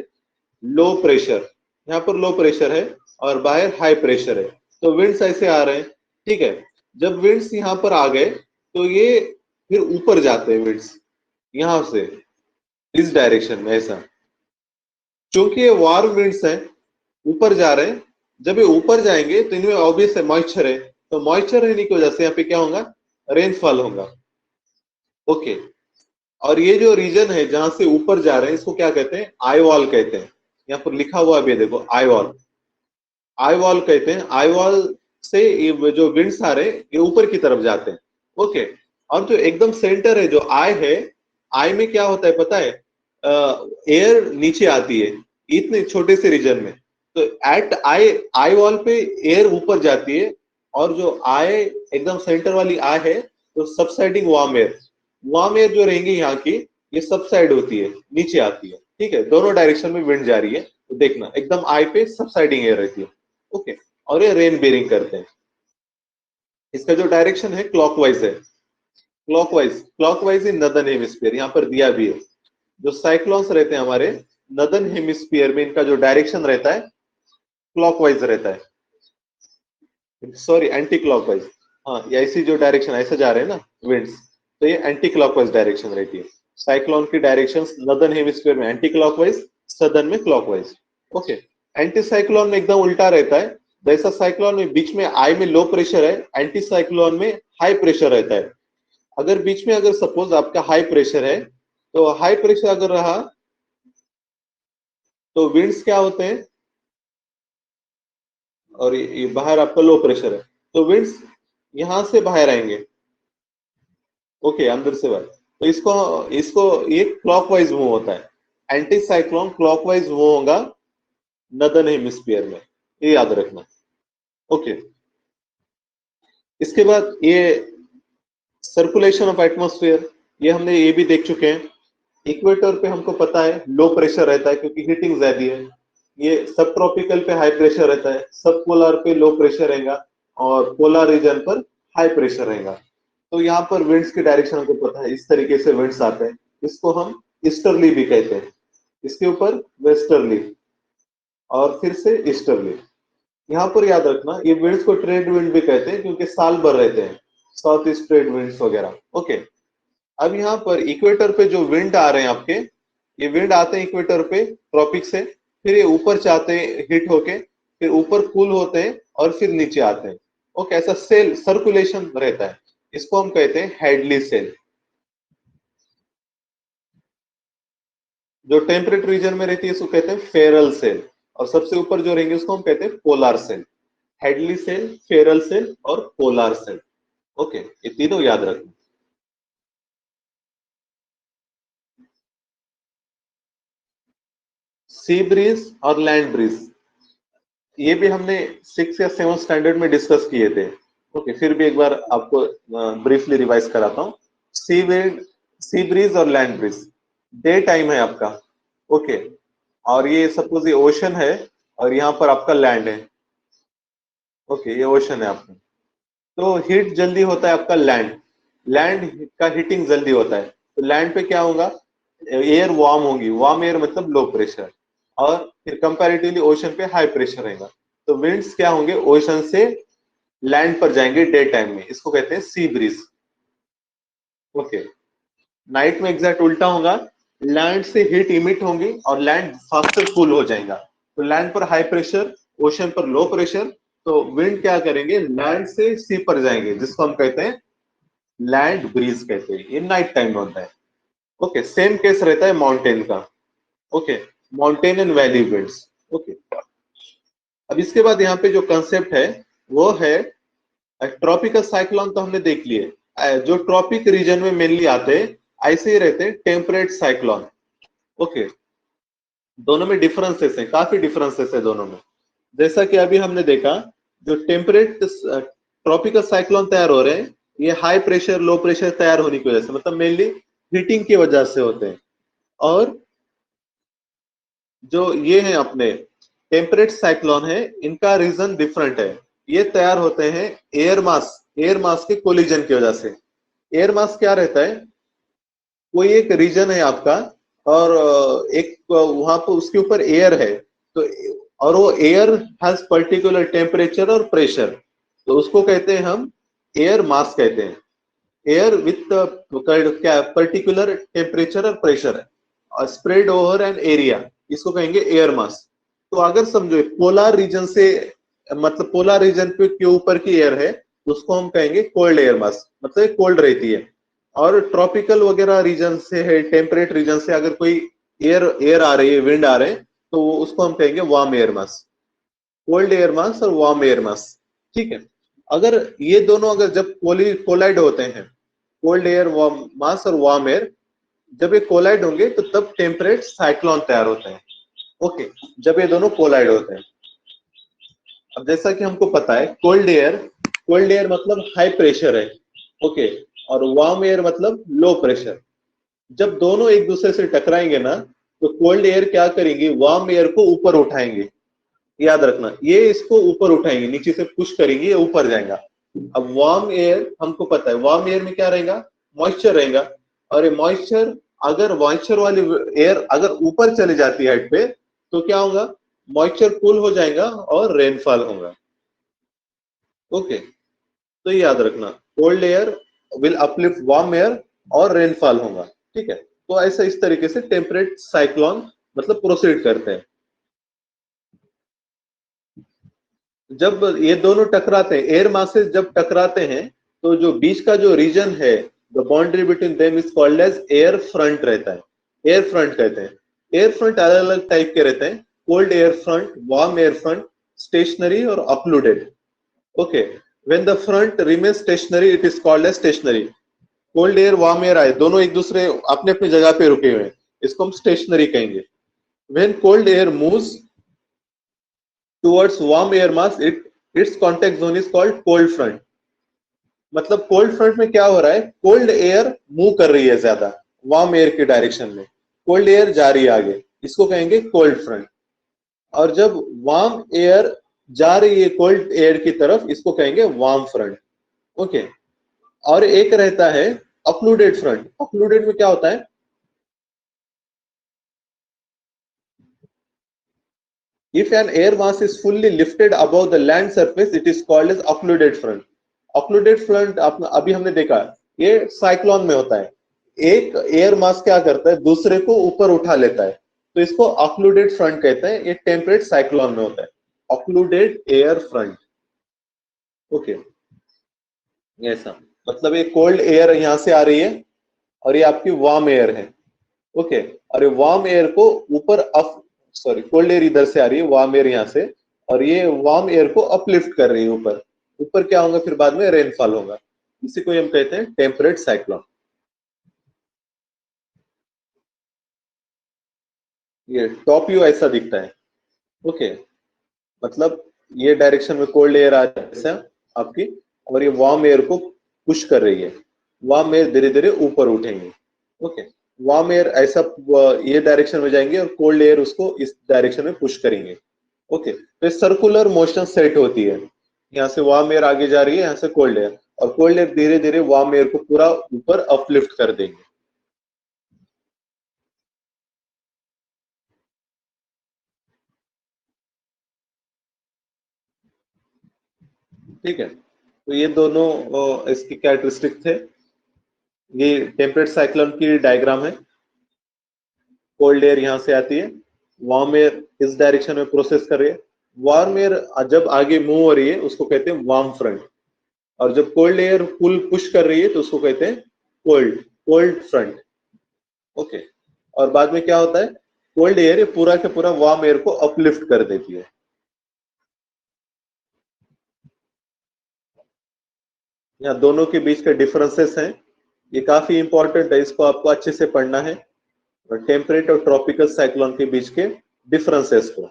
लो प्रेशर, यहाँ पर लो प्रेशर है और बाहर हाई प्रेशर है, तो विंड्स ऐसे आ रहे हैं। ठीक है, जब विंड्स यहाँ पर आ गए तो ये फिर ऊपर जाते हैं विंड्स, यहां से इस डायरेक्शन में ऐसा, क्योंकि ये वार्म विंड्स हैं, ऊपर जा रहे हैं। जब ये ऊपर जाएंगे तो इनमें ऑब्वियस है मॉइस्चर है, तो मॉइस्चर रहने की वजह से यहाँ पे क्या होगा, रेनफॉल होगा। ओके, और ये जो रीजन है जहां से ऊपर जा रहे हैं इसको क्या कहते हैं, आई वॉल कहते हैं। यहाँ पर लिखा हुआ भी है, देखो आई वॉल, आई वॉल कहते हैं। आई वॉल से ये जो विंड्स आ रहे हैं ये ऊपर की तरफ जाते हैं। ओके, और जो एकदम सेंटर है, जो आई है, आई में क्या होता है पता है, एयर नीचे आती है इतने छोटे से रीजन में। तो एट आई, आई वॉल पे एयर ऊपर जाती है, और जो आई एकदम सेंटर वाली आई है तो सबसाइडिंग वार्म एयर जो रहेंगी यहाँ की, ये सबसाइड होती है, नीचे आती है। ठीक है, दोनों डायरेक्शन में विंड जा रही है, तो देखना एकदम आई पे सबसाइडिंग एयर रहती है। ओके, और ये रेन बेरिंग करते हैं। इसका जो डायरेक्शन है क्लॉकवाइज है, क्लॉकवाइज इन नदर्न हेमिस्फीयर, यहाँ पर दिया भी है। जो साइक्लोन्स रहते हैं हमारे नदर्न हेमिस्फीयर में, इनका जो डायरेक्शन रहता है क्लॉकवाइज रहता है, सॉरी एंटी क्लॉकवाइज। हाँ, ऐसी जो डायरेक्शन ऐसे जा रहे हैं ना विंड्स, तो ये एंटी क्लॉकवाइज डायरेक्शन रहती है। साइक्लोन की डायरेक्शन नदर्न हेमिस्फीयर में एंटी क्लॉकवाइज, सदर्न में क्लॉकवाइज। ओके, एंटी साइक्लोन में एकदम उल्टा रहता है। जैसा साइक्लोन में बीच में आई में लो प्रेशर है, एंटी साइक्लोन में हाई प्रेशर रहता है। अगर बीच में अगर सपोज आपका हाई प्रेशर है, तो हाई प्रेशर अगर रहा तो विंड्स क्या होते हैं, और ये बाहर आपका लो प्रेशर है, तो विंड्स यहां से बाहर आएंगे। ओके, अंदर से बाहर। तो इसको इसको ये क्लॉकवाइज मूव होता है। एंटी साइक्लोन क्लॉकवाइज मूव होगा नदर्न हेमिस्फीयर में, ये याद रखना। ओके, इसके बाद ये सर्कुलेशन ऑफ एटमॉस्फेयर, ये हमने ये भी देख चुके हैं। इक्वेटर पे हमको पता है लो प्रेशर रहता है क्योंकि हीटिंग ज्यादा है। ये सब ट्रॉपिकल पे हाई प्रेशर रहता है, सब पोलर पे लो प्रेशर रहेगा, और पोलर रीजन पर हाई प्रेशर रहेगा। तो यहाँ पर विंड्स की डायरेक्शन हमको पता है, इस तरीके से विंड्स आते हैं। इसको हम ईस्टर्ली भी कहते हैं, इसके ऊपर वेस्टर्ली, और फिर से ईस्टर्ली। यहाँ पर याद रखना ये विंड्स को ट्रेड विंड भी कहते हैं क्योंकि साल भर रहते हैं, साउथ ईस्ट ट्रेड विंड्स वगैरह। ओके, अब यहाँ पर इक्वेटर पे जो विंड आ रहे हैं आपके, ये विंड आते हैं इक्वेटर पे ट्रॉपिक से, फिर ये ऊपर जाते हैं हिट होके, फिर ऊपर कूल होते हैं और फिर नीचे आते हैं। ओके, ऐसा सेल सर्कुलेशन रहता है, इसको हम कहते हैं हेडली सेल। जो टेम्परेट रीजन में रहती है इसको कहते हैं फेरल सेल, और सबसे ऊपर जो रहेंगे उसको हम कहते हैं polar cell. Hadley cell, Ferrel cell और पोलर सेल। ओके, ये तीनों याद रखना। सी ब्रीज और लैंड ब्रीज, ये भी हमने 6 या 7 स्टैंडर्ड में डिस्कस किए थे। ओके, फिर भी एक बार आपको ब्रीफली रिवाइज कराता हूँ। सी विंड, सी ब्रीज और लैंड ब्रीज, डे टाइम है आपका। ओके, और ये सपोज ये ओशन है और यहाँ पर आपका लैंड है। ओके, ये ओशन है आपका, तो हीट जल्दी होता है आपका लैंड, लैंड का हीटिंग जल्दी होता है। तो लैंड पे क्या होगा, एयर वार्म होगी, वार्म एयर मतलब लो प्रेशर, और फिर कंपैरेटिवली ओशन पे हाई प्रेशर रहेगा। तो विंड्स क्या होंगे, ओशन से लैंड पर जाएंगे डे टाइम में, इसको कहते हैं सी ब्रीज। ओके, नाइट में एग्जैक्ट उल्टा होगा, लैंड से हीट इमिट होंगी और लैंड फास्टर कूल हो जाएगा। तो लैंड पर हाई प्रेशर, ओशन पर लो प्रेशर, तो विंड क्या करेंगे, लैंड से सी पर जाएंगे, जिसको हम कहते हैं लैंड ब्रीज कहते हैं। ये नाइट टाइम में होता है। ओके, सेम केस रहता है माउंटेन का। Okay, mountain and valley winds. Okay, अब इसके बाद यहाँ पे जो कंसेप्ट है वो है ट्रॉपिकल साइक्लोन, तो हमने देख लिए। जो ट्रॉपिक रीजन में मेनली आते हैं ऐसे ही रहते हैं टेम्परेट साइक्लोन। ओके, दोनों में डिफरेंसेस है, काफी डिफरेंसेस है दोनों में। जैसा कि अभी हमने देखा, जो टेम्परेट ट्रॉपिकल साइक्लोन तैयार हो रहे हैं, ये हाई प्रेशर लो प्रेशर तैयार होने की वजह से, मतलब मेनली हीटिंग की वजह से होते हैं। और जो ये है अपने टेम्परेट साइक्लोन है, इनका रीजन डिफरेंट है। ये तैयार होते हैं एयर मास के कोलिजन की वजह से। एयर मास क्या रहता है, कोई एक रीजन है आपका, और एक वहां पर उसके ऊपर एयर है, तो और वो एयर हैज पर्टिकुलर टेम्परेचर और प्रेशर, तो उसको कहते हैं हम एयर मास कहते हैं। एयर विथ क्या पर्टिकुलर टेम्परेचर और प्रेशर और स्प्रेड ओवर एन एरिया, इसको कहेंगे एयर मास। तो अगर समझो पोलर रीजन से, मतलब पोलर रीजन पे के ऊपर की एयर है, उसको हम कहेंगे कोल्ड एयर मास, मतलब कोल्ड रहती है। और ट्रॉपिकल वगैरह रीजन से है, टेम्परेट रीजन से अगर कोई एयर आ रही है, विंड आ रहे हैं, तो उसको हम कहेंगे warm air mass, cold air mass और वार्म एयर मास। ठीक है, अगर ये दोनों अगर जब कोलाइड होते हैं, कोल्ड एयर मास और वार्म एयर, जब ये कोलाइड होंगे तो तब टेम्परेट साइक्लोन तैयार होते हैं। ओके, जब ये दोनों कोलाइड होते हैं। अब जैसा कि हमको पता है कोल्ड एयर मतलब हाई प्रेशर है, ओके, और वार्म एयर मतलब लो प्रेशर। जब दोनों एक दूसरे से टकराएंगे ना, तो कोल्ड एयर क्या करेंगे, वार्म एयर को ऊपर उठाएंगे। याद रखना, ये इसको ऊपर उठाएंगे, नीचे से पुश करेंगे, ये ऊपर जाएगा। अब वार्म एयर हमको पता है, वार्म एयर में क्या रहेगा, मॉइस्चर रहेगा, और ये मॉइस्चर, अगर मॉइस्चर वाली एयर अगर ऊपर चली जाती है हाइट पे, तो क्या होगा, मॉइस्चर कूल हो जाएगा और रेनफॉल होगा। ओके, तो ये याद रखना, cold air will uplift warm air और रेनफॉल होगा। ठीक है, तो ऐसा इस तरीके से टेम्परेट साइक्लोन मतलब प्रोसीड करते हैं। जब ये दोनों टकराते हैं, एयर मासेस जब टकराते हैं, तो जो बीच का जो रीजन है, the boundary between them is called as air front रहता है, एयर फ्रंट कहते हैं। एयर फ्रंट अलग अलग टाइप के रहते हैं, cold air front, warm air front, stationary और occluded. Okay, when the front remain stationary it is called as stationary. Cold air warm air आए, दोनों एक दूसरे अपने अपनी जगह पे रुके हुए हैं, इसको हम स्टेशनरी कहेंगे। When cold air moves towards warm air mass, its contact zone is called cold front। मतलब कोल्ड फ्रंट में क्या हो रहा है, कोल्ड एयर मूव कर रही है ज्यादा वार्म एयर के डायरेक्शन में, कोल्ड एयर जा रही है आगे, इसको कहेंगे कोल्ड फ्रंट। और जब वार्म एयर जा रही है कोल्ड एयर की तरफ, इसको कहेंगे वार्म फ्रंट। ओके, और एक रहता है अपलूडेड फ्रंट। अपलूडेड में क्या होता है, if an air mass is fully lifted above the land surface it is called as occluded front। occluded front अभी हमने देखा, ये साइक्लोन में होता है, एक एयर मास क्या करता है, दूसरे को ऊपर उठा लेता है, तो इसको occluded front कहते हैं। ये टेम्परेट साइक्लोन में होता है, occluded air front। ओके, ऐसा मतलब ये कोल्ड एयर यहां से आ रही है और ये आपकी वार्म एयर है। ओके, और ये वार्म एयर को ऊपर अप, सॉरी, कोल्ड एयर इधर से आ रही है, वार्म एयर यहाँ से, और ये वार्म एयर को अपलिफ्ट कर रही है ऊपर। ऊपर क्या होगा, फिर बाद में रेनफॉल होगा, इसी को हम कहते हैं टेम्परेट साइक्लोन। ये टॉप व्यू ऐसा दिखता है। ओके, मतलब ये डायरेक्शन में कोल्ड एयर आ रही है आपकी, और ये वार्म एयर को पुश कर रही है, वार्म एयर धीरे धीरे ऊपर उठेंगे। ओके, वार्म एयर ऐसा ये डायरेक्शन में जाएंगे और कोल्ड एयर उसको इस डायरेक्शन में पुश करेंगे। ओके, तो सर्कुलर मोशन सेट होती है, यहाँ से वार्म एयर आगे जा रही है, यहाँ से कोल्ड एयर, और कोल्ड एयर धीरे धीरे वार्म एयर को पूरा ऊपर अपलिफ्ट कर देंगे। ठीक है, तो ये दोनों इसकी कैरेक्टरिस्टिक थे। ये टेम्परेट साइक्लोन की डायग्राम है, कोल्ड एयर यहाँ से आती है, वार्म एयर इस डायरेक्शन में प्रोसेस कर रही है, वार्म एयर जब आगे मूव हो रही है उसको कहते हैं वार्म फ्रंट, और जब कोल्ड एयर पुल पुश कर रही है तो उसको कहते हैं कोल्ड फ्रंट। ओके, और बाद में क्या होता है, कोल्ड एयर पूरा के पूरा वार्म एयर को अपलिफ्ट कर देती है। यहाँ दोनों के बीच के डिफरेंसेस हैं, ये काफी इंपॉर्टेंट है, इसको आपको अच्छे से पढ़ना है, टेम्परेट और ट्रॉपिकल साइक्लोन के बीच के डिफरेंसेस को।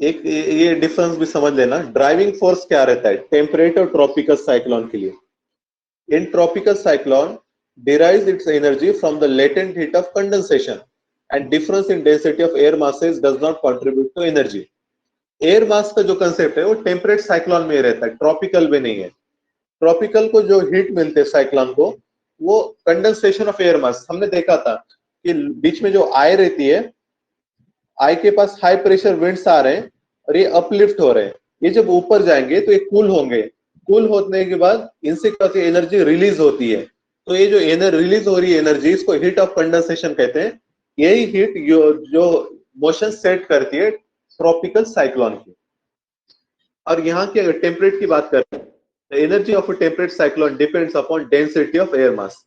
एक ये डिफरेंस भी समझ लेना, ड्राइविंग फोर्स क्या रहता है टेम्परेट और ट्रॉपिकल साइक्लोन के लिए। In tropical cyclone derives its energy from the latent heat of condensation and difference in density of air masses does not contribute to energy। Air mass का जो concept है वो टेम्परेट साइक्लोन में रहता है, tropical में नहीं है। ट्रॉपिकल को जो हीट मिलते हैं साइक्लोन को, वो कंडेंसेशन ऑफ एयर मास, हमने देखा था कि बीच में जो आई रहती है, आई के पास हाई प्रेशर विंड्स आ रहे हैं और ये अपलिफ्ट हो रहे हैं, ये जब ऊपर जाएंगे तो ये कूल होंगे, कूल होने के बाद इनसे क्या होती है, एनर्जी रिलीज होती है, तो ये जो रिलीज हो रही है एनर्जी, इसको हीट ऑफ कंडेंसेशन कहते हैं। यही हीट जो मोशन सेट करती है ट्रॉपिकल साइक्लोन की। और यहाँ की अगर टेम्परेट की बात करें the energy of a temperate cyclone depends upon density of air mass.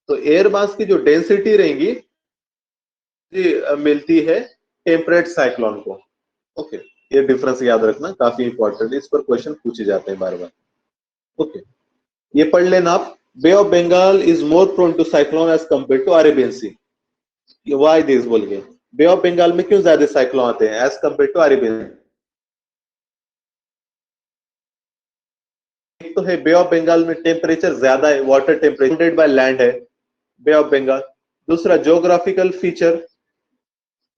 तो एयर मास की जो डेंसिटी रहेगी मिलती है टेम्परेट साइक्लोन को। ओके, ये डिफरेंस याद रखना, काफी इंपॉर्टेंट है, इस पर क्वेश्चन पूछे जाते हैं बार बार। ओके, ये पढ़ लेना आप। Bay of Bengal is more prone to cyclone as compare to Arabian Sea. Why this बोल के, बे ऑफ बंगाल में क्यों ज्यादा साइक्लोन आते हैं एज कंपेयर टू अरेबियन। एक तो है बे ऑफ बंगाल में टेम्परेचर ज्यादा है, वाटर टेम्परेचर बाय लैंड है बे ऑफ बंगाल। दूसरा ज्योग्राफिकल फीचर,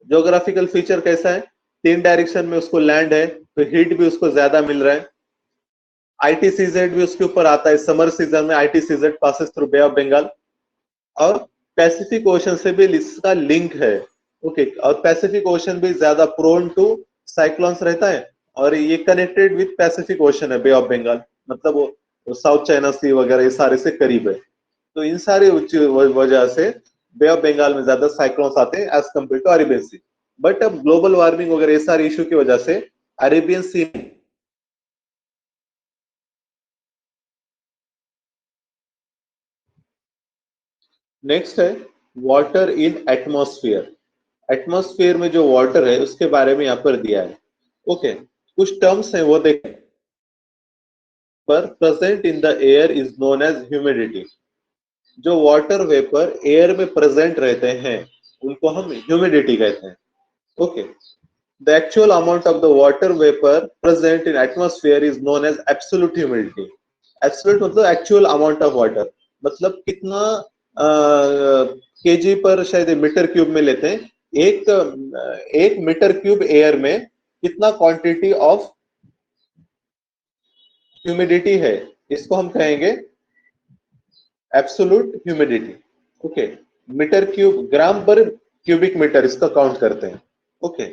ज्योग्राफिकल फीचर कैसा है, 3 डायरेक्शन में उसको लैंड है, तो हीट भी उसको ज्यादा मिल रहा है। आईटीसीजेड भी उसके ऊपर आता है, समर सीजन में ITCZ passes through Bay of Bengal. और पैसिफिक ओशन से भी इसका लिंक है। ओके, और पैसिफिक ओशन भी ज्यादा प्रोन टू साइक्लोन्स रहता है, और ये कनेक्टेड विद पैसिफिक ओशन है बे ऑफ बंगाल, मतलब वो साउथ चाइना सी वगैरह ये सारे से करीब है। तो इन सारे वजह से बे ऑफ बंगाल में ज्यादा साइक्लोन्स आते हैं as compare to Arabian Sea. But अब ग्लोबल वार्मिंग वगैरह ये सारे इशू की वजह से अरेबियन सी। नेक्स्ट है वाटर इन एटमॉस्फेयर। एटमॉस्फेयर में जो वाटर है उसके बारे में यहाँ पर दिया है। ओके, कुछ टर्म्स हैं वो देखें। पर present in the air is known as humidity. जो वाटर वेपर एयर में प्रेजेंट रहते हैं उनको हम ह्यूमिडिटी कहते हैं। Okay, the actual amount of the water vapour present in atmosphere is known as absolute humidity. Absolute मतलब एक्चुअल अमाउंट ऑफ वाटर, मतलब कितना केजी पर शायद मीटर क्यूब में लेते हैं, एक मीटर क्यूब एयर में कितना क्वांटिटी ऑफ ह्यूमिडिटी है, इसको हम कहेंगे absolute humidity. Okay, metre cube, gram पर क्यूबिक मीटर इसका काउंट करते हैं। ओके,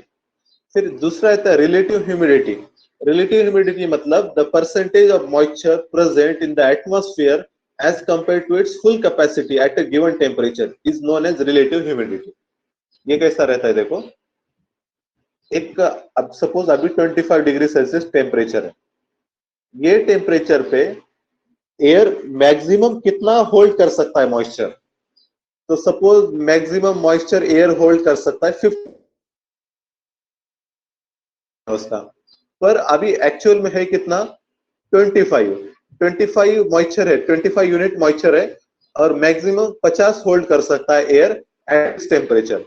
फिर दूसरा आता है रिलेटिव ह्यूमिडिटी। रिलेटिव ह्यूमिडिटी मतलब the percentage of moisture present in the atmosphere as compare to its full capacity at a given temperature is known as relative humidity. ये कैसा रहता है देखो, एक अब सपोज अभी 25 डिग्री सेल्सियस टेम्परेचर है, ये टेम्परेचर पे एयर मैक्सिमम कितना होल्ड कर सकता है मॉइस्चर, तो suppose maximum moisture air hold कर सकता है 50 उसका, पर अभी एक्चुअल में है कितना 25 मॉइस्चर है, 25 यूनिट मॉइस्चर है, और मैक्सिमम 50 होल्ड कर सकता है एयर एट इस टेम्परेचर।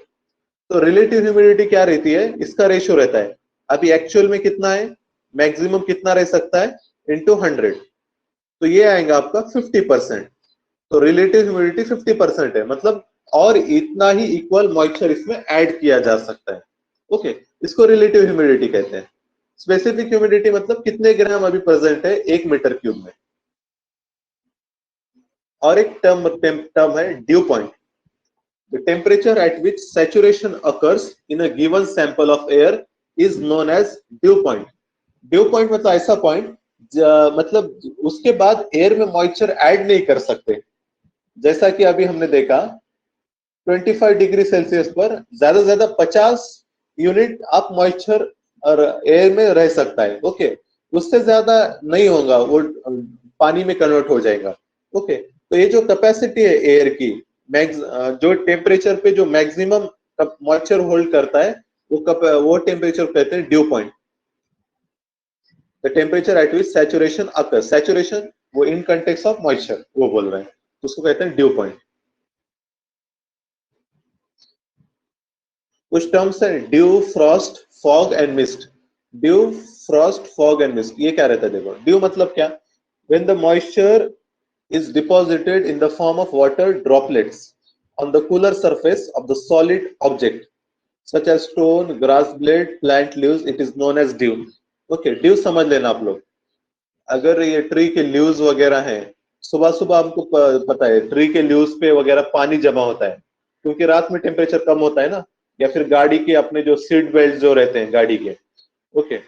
तो रिलेटिव ह्यूमिडिटी क्या रहती है, इसका रेशियो रहता है अभी एक्चुअल में कितना है, मैक्सिमम कितना रह सकता है इंटू 100, तो ये आएगा आपका 50%। तो रिलेटिव ह्यूमिडिटी 50% है, मतलब और इतना ही इक्वल मॉइस्चर इसमें ऐड किया जा सकता है। ओके, इसको रिलेटिव ह्यूमिडिटी कहते हैं। स्पेसिफिक ह्यूमिडिटी मतलब कितने ग्राम अभी प्रेजेंट है 1 मीटर क्यूब में। और एक टर्म है due point. The temperature at which saturation occurs in a given sample of air is known as dew point. Dew point मतलब ऐसा पॉइंट मतलब उसके बाद एयर में मॉइस्चर ऐड नहीं कर सकते। जैसा कि अभी हमने देखा 25 डिग्री सेल्सियस पर ज्यादा से ज्यादा 50 यूनिट आप मॉइस्चर और एयर में रह सकता है। ओके, उससे ज्यादा नहीं होगा, वो पानी में कन्वर्ट हो जाएगा। ओके, तो ये जो कैपेसिटी है एयर की, जो टेम्परेचर पे जो मैक्सिमम मॉइस्चर होल्ड करता है वो टेम्परेचर कहते हैं due point. The temperature at which saturation occurs, saturation वो इन कंटेक्स्ट ऑफ मॉइस्चर वो बोल रहे हैं, तो उसको कहते हैं ड्यू पॉइंट। कुछ टर्म्स है due, Frost, fog and mist. Due, Frost, fog and mist, ये क्या रहता है देखो। ड्यू मतलब क्या, when the moisture is deposited in the form of water droplets on the cooler surface of the solid object such as stone, grass blade, plant leaves, it is known as dew. Okay, dew समझ लेना आप लोग, अगर ये tree के leaves वगैरह हैं, सुबह सुबह हमको पता है ट्री के लीव्स पे वगैरह पानी जमा होता है, क्योंकि रात में टेम्परेचर कम होता है ना, या फिर गाड़ी के अपने जो सीट बेल्ट जो रहते हैं गाड़ी के, ओके,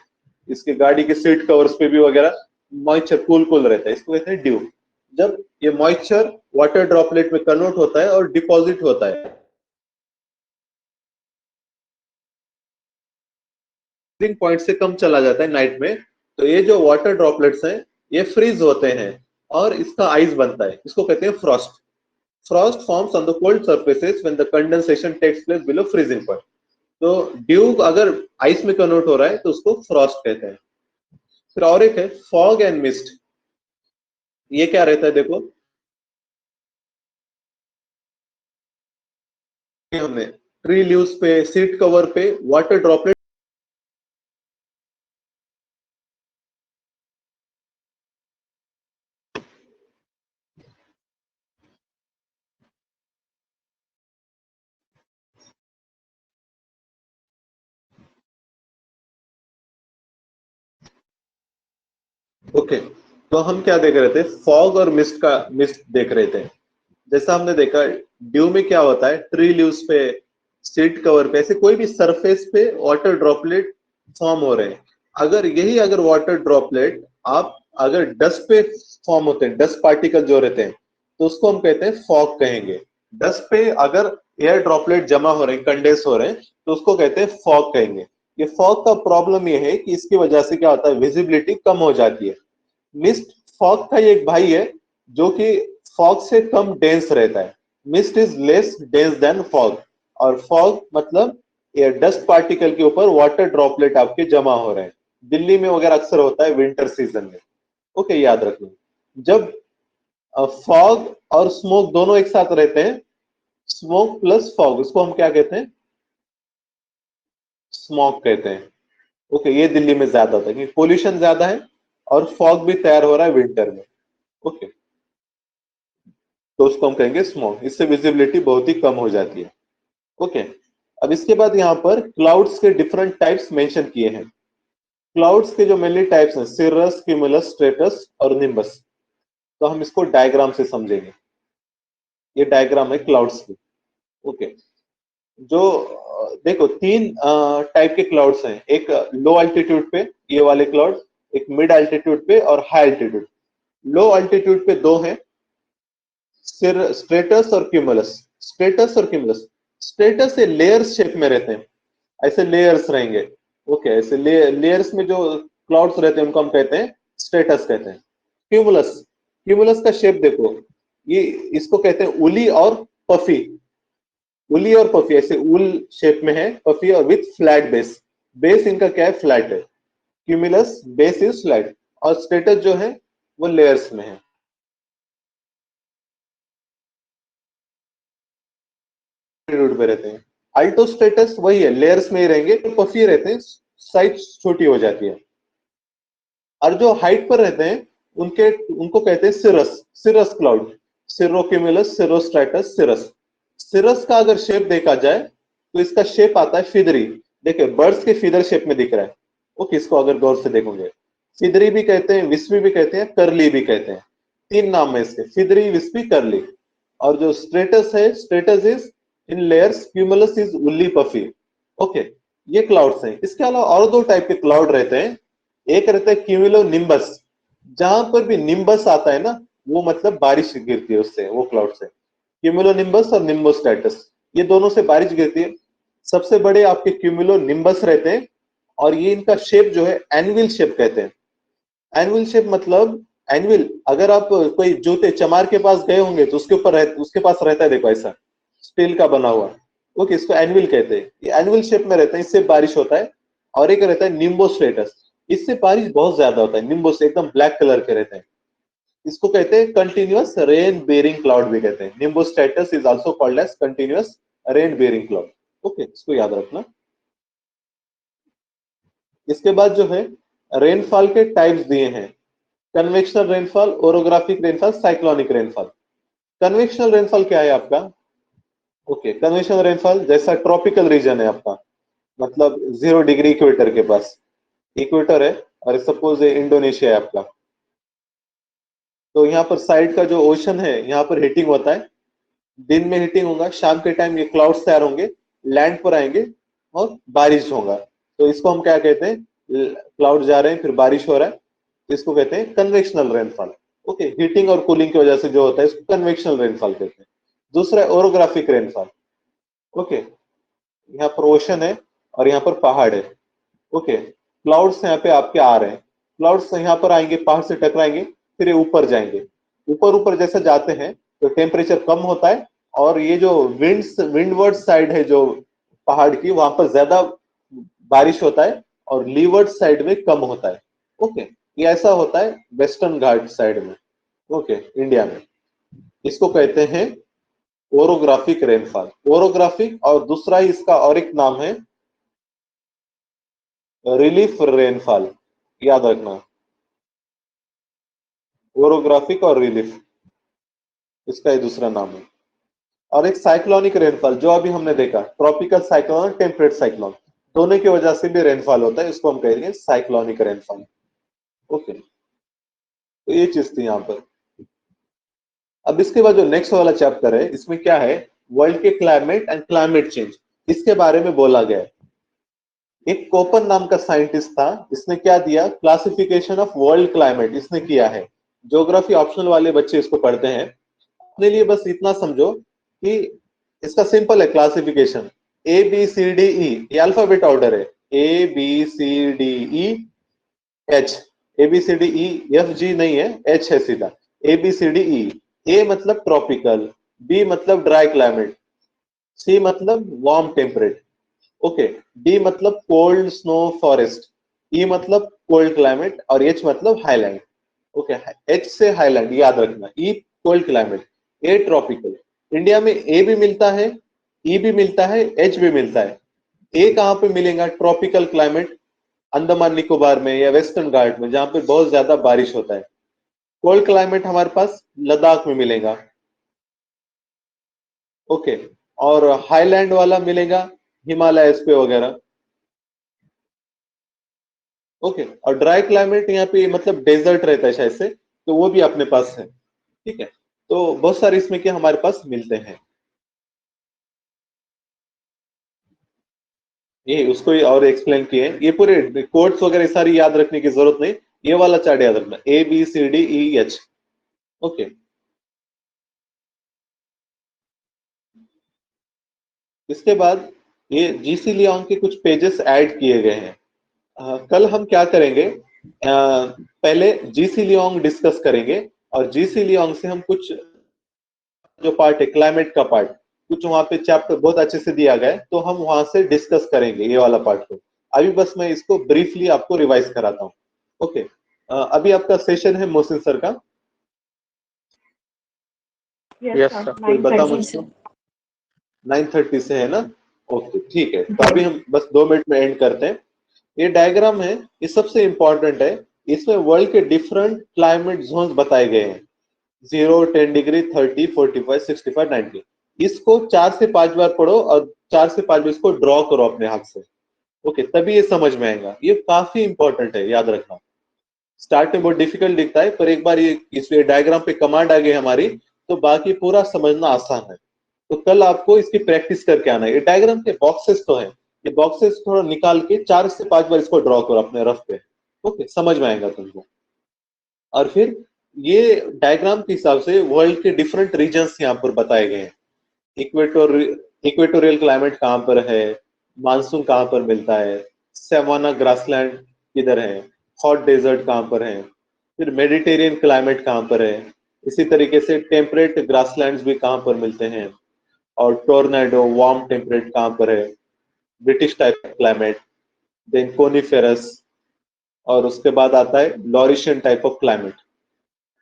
इसके गाड़ी के सीट कवर्स पे भी वगैरह मॉइस्चर कूल रहता है, इसको कहते हैं ड्यू। जब ये मॉइस्चर वाटर ड्रॉपलेट में कन्वर्ट होता है और डिपॉजिट होता है, पॉइंट से कम चला जाता है नाइट में, तो ये जो वाटर ड्रॉपलेट्स हैं ये फ्रीज होते हैं और इसका आइस बनता है, इसको कहते हैं frost. Frost forms on the cold surfaces when the condensation takes place below freezing point. तो ड्यू अगर आइस में कन्वर्ट हो रहा है तो उसको फ्रॉस्ट कहते हैं। फिर और एक है फॉग एंड मिस्ट। ये क्या रहता है देखो, हमने ट्री लीव्स पे, सीट कवर पे वाटर ड्रॉपलेट ओके। तो हम क्या देख रहे थे, फॉग और मिस्ट देख रहे थे। जैसा हमने देखा ड्यू में क्या होता है, ट्री लीव्स पे, सीट कवर पे, ऐसे कोई भी सरफेस पे वाटर ड्रॉपलेट फॉर्म हो रहे हैं। अगर वाटर ड्रॉपलेट आप अगर डस्ट पे फॉर्म होते हैं, डस्ट पार्टिकल जो रहते हैं, तो उसको हम कहते हैं फॉग कहेंगे। डस्ट पे अगर एयर ड्रॉपलेट जमा हो रहे हैं, कंडेंस हो रहे हैं, तो उसको कहते हैं फॉग कहेंगे। ये फॉग का प्रॉब्लम ये है कि इसकी वजह से क्या होता है, विजिबिलिटी कम हो जाती है। मिस्ट फॉग का ही एक भाई है जो कि फॉग से कम डेंस रहता है। Mist is less dense then fog. और फॉग मतलब ये डस्ट पार्टिकल के ऊपर वाटर ड्रॉपलेट आपके जमा हो रहे हैं। दिल्ली में वगैरह अक्सर होता है विंटर सीजन में। ओके, याद रखना। जब फॉग और स्मोक दोनों एक साथ रहते हैं, स्मोक प्लस फॉग, उसको हम क्या कहते हैं, स्मॉग कहते हैं। ओके, ये दिल्ली में ज्यादा होता है क्योंकि पोल्यूशन ज्यादा है और फॉग भी तैयार हो रहा है विंटर में। ओके, तो उसको हम कहेंगे स्मॉग। इससे विजिबिलिटी बहुत ही कम हो जाती है। ओके, अब इसके बाद यहाँ पर क्लाउड्स के डिफरेंट टाइप्स मेंशन किए हैं। क्लाउड्स के जो मेनली टाइप्स हैं, सिरस, क्यूमुलस, स्ट्रेटस और निम्बस। तो हम इसको डायग्राम से समझेंगे। ये डायग्राम है क्लाउड्स की। ओके, जो देखो तीन टाइप के क्लाउड्स हैं। एक लो अल्टीट्यूड पे ये वाले क्लाउड, एक मिड अल्टीट्यूड पे और हाई अल्टीट्यूड। लो अल्टीट्यूड पे दो हैं, स्ट्रेटस और क्यूमुलस। स्ट्रेटस से लेयर्स शेप में रहते हैं, ऐसे लेयर्स रहेंगे। ओके, ऐसे लेयर्स में जो क्लाउड्स रहते हैं उनको हम कहते हैं स्ट्रेटस कहते हैं। क्यूमुलस का शेप देखो, ये इसको कहते हैं उली और पफी। उली और पफी ऐसे उल शेप में है, पफी और विथ फ्लैट बेस। बेस इनका क्या है, फ्लैट है। क्यूमुलस बेस इज फ्लैट और स्ट्रेटस जो है वो लेयर्स में है। एल्टीट्यूड पे रहते हैं। अल्टोस्ट्रेटस वही है, लेयर्स में ही रहेंगे, पफी रहते हैं, साइज छोटी हो जाती है। और जो हाइट पर रहते हैं उनको कहते हैं सिरस क्लाउड। सिरोक्यूमुलस, सिरोस्ट्रेटस, सिरस का अगर शेप देखा जाए तो इसका शेप आता है फिदरी। देखिए बर्ड्स के फिदर शेप में दिख रहा है। वो किसको अगर गौर से देखोगे, फिदरी भी कहते हैं, विस्पी भी कहते हैं, करली भी कहते हैं। तीन नाम है इसके, फिदरी, विस्पी, करली। और जो स्ट्रेटस है, stratus is in layers, cumulus is woolly puffy. Okay, ये क्लाउड्स हैं। इसके अलावा और दो टाइप के क्लाउड रहते हैं। एक रहता है क्यूमुलो निम्बस। जहां पर भी निम्बस आता है ना, वो मतलब बारिश गिरती है उससे, वो क्लाउड से। क्यूमुलो निम्बस और निम्बोस्टैटस, ये दोनों से बारिश गिरती है। सबसे बड़े आपके क्यूमुलो निम्बस रहते हैं और ये इनका शेप जो है एनविल शेप कहते हैं। एनविल शेप मतलब, एनविल अगर आप कोई जूते चमार के पास गए होंगे तो उसके पास रहता है, देखो ऐसा स्टील का बना हुआ। ओके, इसको एनविल कहते हैं। ये एनविल शेप में रहता है, इससे बारिश होता है। और एक रहता है निम्बोस्टेटस, इससे बारिश बहुत ज्यादा होता है। निम्बो से एकदम ब्लैक कलर के रहते हैं। इसको कहते हैं कंटिन्यूअस रेन बेयरिंग क्लाउड भी कहते हैं। Nimbostratus is also called as continuous rain bearing cloud. Okay, इसको याद रखना। इसके बाद जो है रेनफॉल के टाइप्स दिए हैं। Convectional rainfall, orographic rainfall, cyclonic rainfall. Convectional rainfall क्या है आपका? ओके, कन्वेक्शनल रेनफॉल जैसा ट्रॉपिकल रीजन है आपका, मतलब 0 डिग्री इक्वेटर के पास, इक्वेटर है और सपोज इंडोनेशिया है आपका, तो यहाँ पर साइड का जो ओशन है यहाँ पर हीटिंग होता है। दिन में हीटिंग होगा, शाम के टाइम ये क्लाउड्स तैयार होंगे, लैंड पर आएंगे और बारिश होगा। तो इसको हम क्या कहते हैं, क्लाउड जा रहे हैं फिर बारिश हो रहा है, तो इसको कहते हैं कन्वेक्शनल रेनफॉल। ओके, हीटिंग और कूलिंग की वजह से जो होता है इसको कन्वेक्शनल रेनफॉल कहते हैं। दूसरा ओरोग्राफिक रेनफॉल। ओके, यहाँ पर ओशन है और यहाँ पर पहाड़ है। ओके, क्लाउड्स यहाँ पे आपके आ रहे हैं, क्लाउड्स यहाँ पर आएंगे, पहाड़ से टकराएंगे, फिर ये ऊपर जाएंगे। ऊपर ऊपर जैसे जाते हैं तो टेम्परेचर कम होता है, और ये जो विंडवर्ड साइड है जो पहाड़ की, वहां पर ज्यादा बारिश होता है, और लीवर्ड साइड में कम होता है। ओके, ये ऐसा होता है वेस्टर्न घाट साइड में, ओके, इंडिया में। इसको कहते हैं ओरोग्राफिक रेनफॉल। ओरोग्राफिक, और दूसरा ही इसका और एक नाम है रिलीफ रेनफॉल, याद रखना। ओरोग्राफिक और रिलीफ, इसका ही दूसरा नाम है। और एक साइक्लोनिक रेनफॉल, जो अभी हमने देखा, ट्रॉपिकल साइक्लोन और टेम्परेट साइक्लोन, दोनों की वजह से भी रेनफॉल होता है, इसको हम कहेंगे साइक्लोनिक रेनफॉल। ओके, तो ये चीज थी यहाँ पर। अब इसके बाद जो नेक्स्ट वाला चैप्टर है, इसमें क्या है, वर्ल्ड के क्लाइमेट एंड क्लाइमेट चेंज, इसके बारे में बोला गया है। एक कोपन नाम का साइंटिस्ट था, इसने क्या दिया, क्लासिफिकेशन ऑफ वर्ल्ड क्लाइमेट इसने किया है। ज्योग्राफी ऑप्शनल वाले बच्चे इसको पढ़ते हैं, अपने लिए बस इतना समझो कि इसका सिंपल है classification, A B C D E, ये अल्फाबेट ऑर्डर है, A B C D E H, A B C D E F G नहीं है, एच है सीधा, ए B C D E. A मतलब ट्रॉपिकल, बी मतलब ड्राई क्लाइमेट, सी मतलब warm temperate, okay, D मतलब कोल्ड स्नो फॉरेस्ट, ई मतलब cold climate, और एच मतलब हाईलैंड। ओके, एच से हाईलैंड याद रखना, E cold climate, A tropical. India में ए भी मिलता है, ई भी मिलता है, एच भी मिलता है। ए कहां पे मिलेगा, ट्रॉपिकल क्लाइमेट, अंडमान निकोबार में या वेस्टर्न घाट में, जहां पे बहुत ज्यादा बारिश होता है। कोल्ड क्लाइमेट हमारे पास लद्दाख में मिलेगा, ओके, और हाईलैंड वाला मिलेगा हिमालयस पे वगैरह, ओके, और ड्राई क्लाइमेट यहाँ पे मतलब डेजर्ट रहता है शायद से, तो वो भी अपने पास है, ठीक है। तो बहुत सारे इसमें के हमारे पास मिलते हैं, ये उसको ही और एक्सप्लेन किए हैं। ये पूरे कोड्स वगैरह सारी याद रखने की जरूरत नहीं, ये वाला चार्ट याद रखना, A B C D E H, okay. इसके बाद ये जीसी लियोंग के कुछ पेजेस ऐड किए गए हैं। कल हम क्या करेंगे, पहले जीसी लियोंग डिस्कस करेंगे, और जीसी लियोंग से हम कुछ जो पार्ट है क्लाइमेट का पार्ट, कुछ वहां पे चैप्टर बहुत अच्छे से दिया गया है, तो हम वहां से डिस्कस करेंगे ये वाला पार्ट को। अभी बस मैं इसको ब्रीफली आपको रिवाइज कराता हूँ, ओके। अभी आपका सेशन है मोहसिन सर का, यस यस सर, सर। कोई बता 9:30 जी मुझको, सर। 9:30 से है ना, ओके ठीक है। तो अभी हम बस 2 मिनट में एंड करते हैं। ये डायग्राम है, ये सबसे इंपॉर्टेंट है, इसमें वर्ल्ड के डिफरेंट क्लाइमेट जोन्स बताए गए हैं, 0, 10 डिग्री, 30, 45, 65, 90। इसको 4 से 5 बार पढ़ो, और 4 से 5 बार इसको ड्रॉ करो अपने हाथ से, ओके, तभी ये समझ में आएगा। ये काफी इंपॉर्टेंट है, याद रखना। स्टार्ट में बहुत डिफिकल्ट दिखता है, पर एक बार ये इस डायग्राम पे कमांड आ गई हमारी, तो बाकी पूरा समझना आसान है। तो कल आपको इसकी प्रैक्टिस करके आना है। ये डायग्राम के बॉक्सेस तो है, ये बॉक्सेस थोड़ा निकाल के 4 से 5 बार इसको ड्रॉ करो अपने रफ पे, ओके, समझ में आएगा तुमको। और फिर ये डायग्राम के हिसाब से वर्ल्ड के डिफरेंट रीजन्स यहाँ पर बताए गए हैं। इक्वेटोरियल क्लाइमेट कहाँ पर है, मानसून कहाँ पर मिलता है, सेवाना ग्रासलैंड किधर है, हॉट डेजर्ट कहाँ पर है, फिर मेडिटेरियन क्लाइमेट कहाँ पर है, इसी तरीके से टेम्परेट ग्रासलैंड्स भी कहाँ पर मिलते हैं, और टोर्नेडो वार्म टेम्परेट कहाँ पर है, British type climate, then coniferous, और उसके बाद आता है लॉरिशियन टाइप ऑफ क्लाइमेट,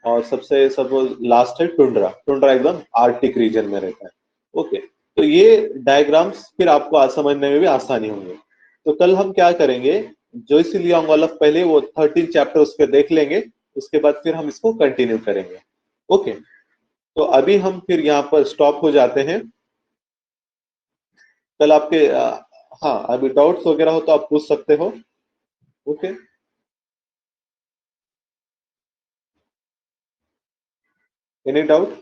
और सबसे सब लास्ट है टुंड्रा। टुंड्रा एकदम आर्टिक रीजन में रहता है, ओके। तो ये डायग्राम्स फिर आपको समझने में भी आसानी होंगे। तो कल हम क्या करेंगे, जोइस लियोंग वाला पहले वो 13 चैप्टर उस पर देख लेंगे, उसके बाद फिर हम इसको कंटिन्यू करेंगे, ओके। तो अभी हम फिर यहाँ पर स्टॉप हो जाते हैं। कल आपके हाँ, अभी डाउट्स वगैरह हो तो आप पूछ सकते हो, ओके। Any doubt?